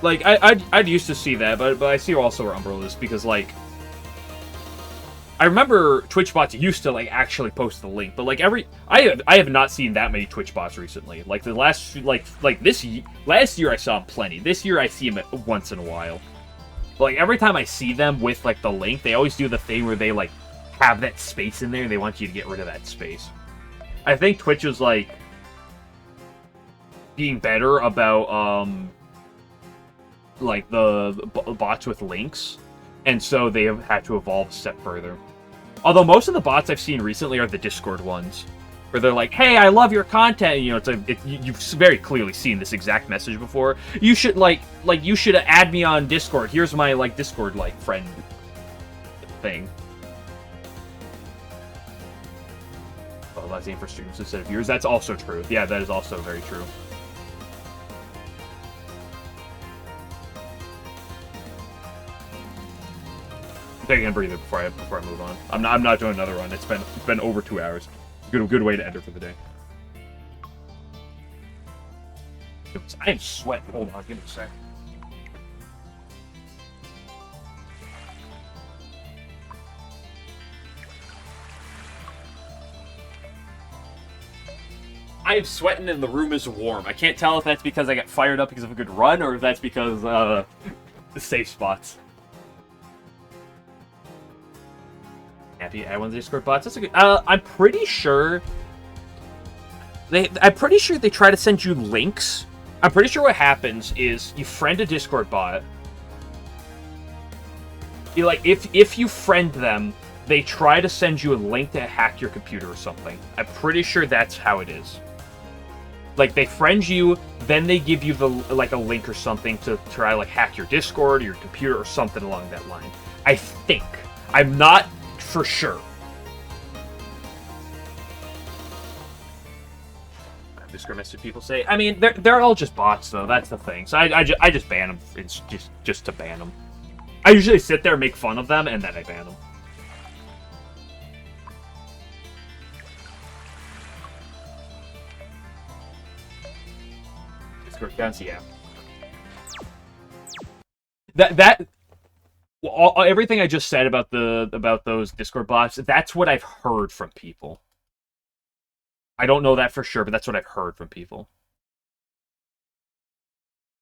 Like, I'd used to see that, but I see also where Umbrella is, because, like, I remember Twitch bots used to, like, actually post the link, but, like, I have not seen that many Twitch bots recently. Like, the last, last year I saw plenty. This year I see them once in a while. But, like, every time I see them with, like, the link, they always do the thing where they, like, have that space in there, and they want you to get rid of that space. I think Twitch is, like, being better about, like, the bots with links, and so they have had to evolve a step further. Although most of the bots I've seen recently are the Discord ones, where they're like, "Hey, I love your content." You know, you've very clearly seen this exact message before. You should you should add me on Discord. Here's my like Discord like friend thing. Oh, let's aim for streams instead of viewers. That's also true. Yeah, that is also very true. I'm taking a breather before I move on. I'm not doing another run. It's been over 2 hours. Good way to end it for the day. I am sweating. Hold on, give me a sec. I am sweating and the room is warm. I can't tell if that's because I got fired up because of a good run or if that's because the safe spots. Happy I won the Discord bots. That's a good. I'm pretty sure they try to send you links. I'm pretty sure what happens is you friend a Discord bot. You like if you friend them, they try to send you a link to hack your computer or something. I'm pretty sure that's how it is. Like they friend you, then they give you the like a link or something to try like hack your Discord or your computer or something along that line. I think. I'm not for sure. Discord message people say. I mean, they're all just bots though. That's the thing. So I just ban them. It's just to ban them. I usually sit there and make fun of them, and then I ban them. Discord guns, yeah. Everything I just said about those Discord bots, that's what I've heard from people. I don't know that for sure, but that's what I've heard from people.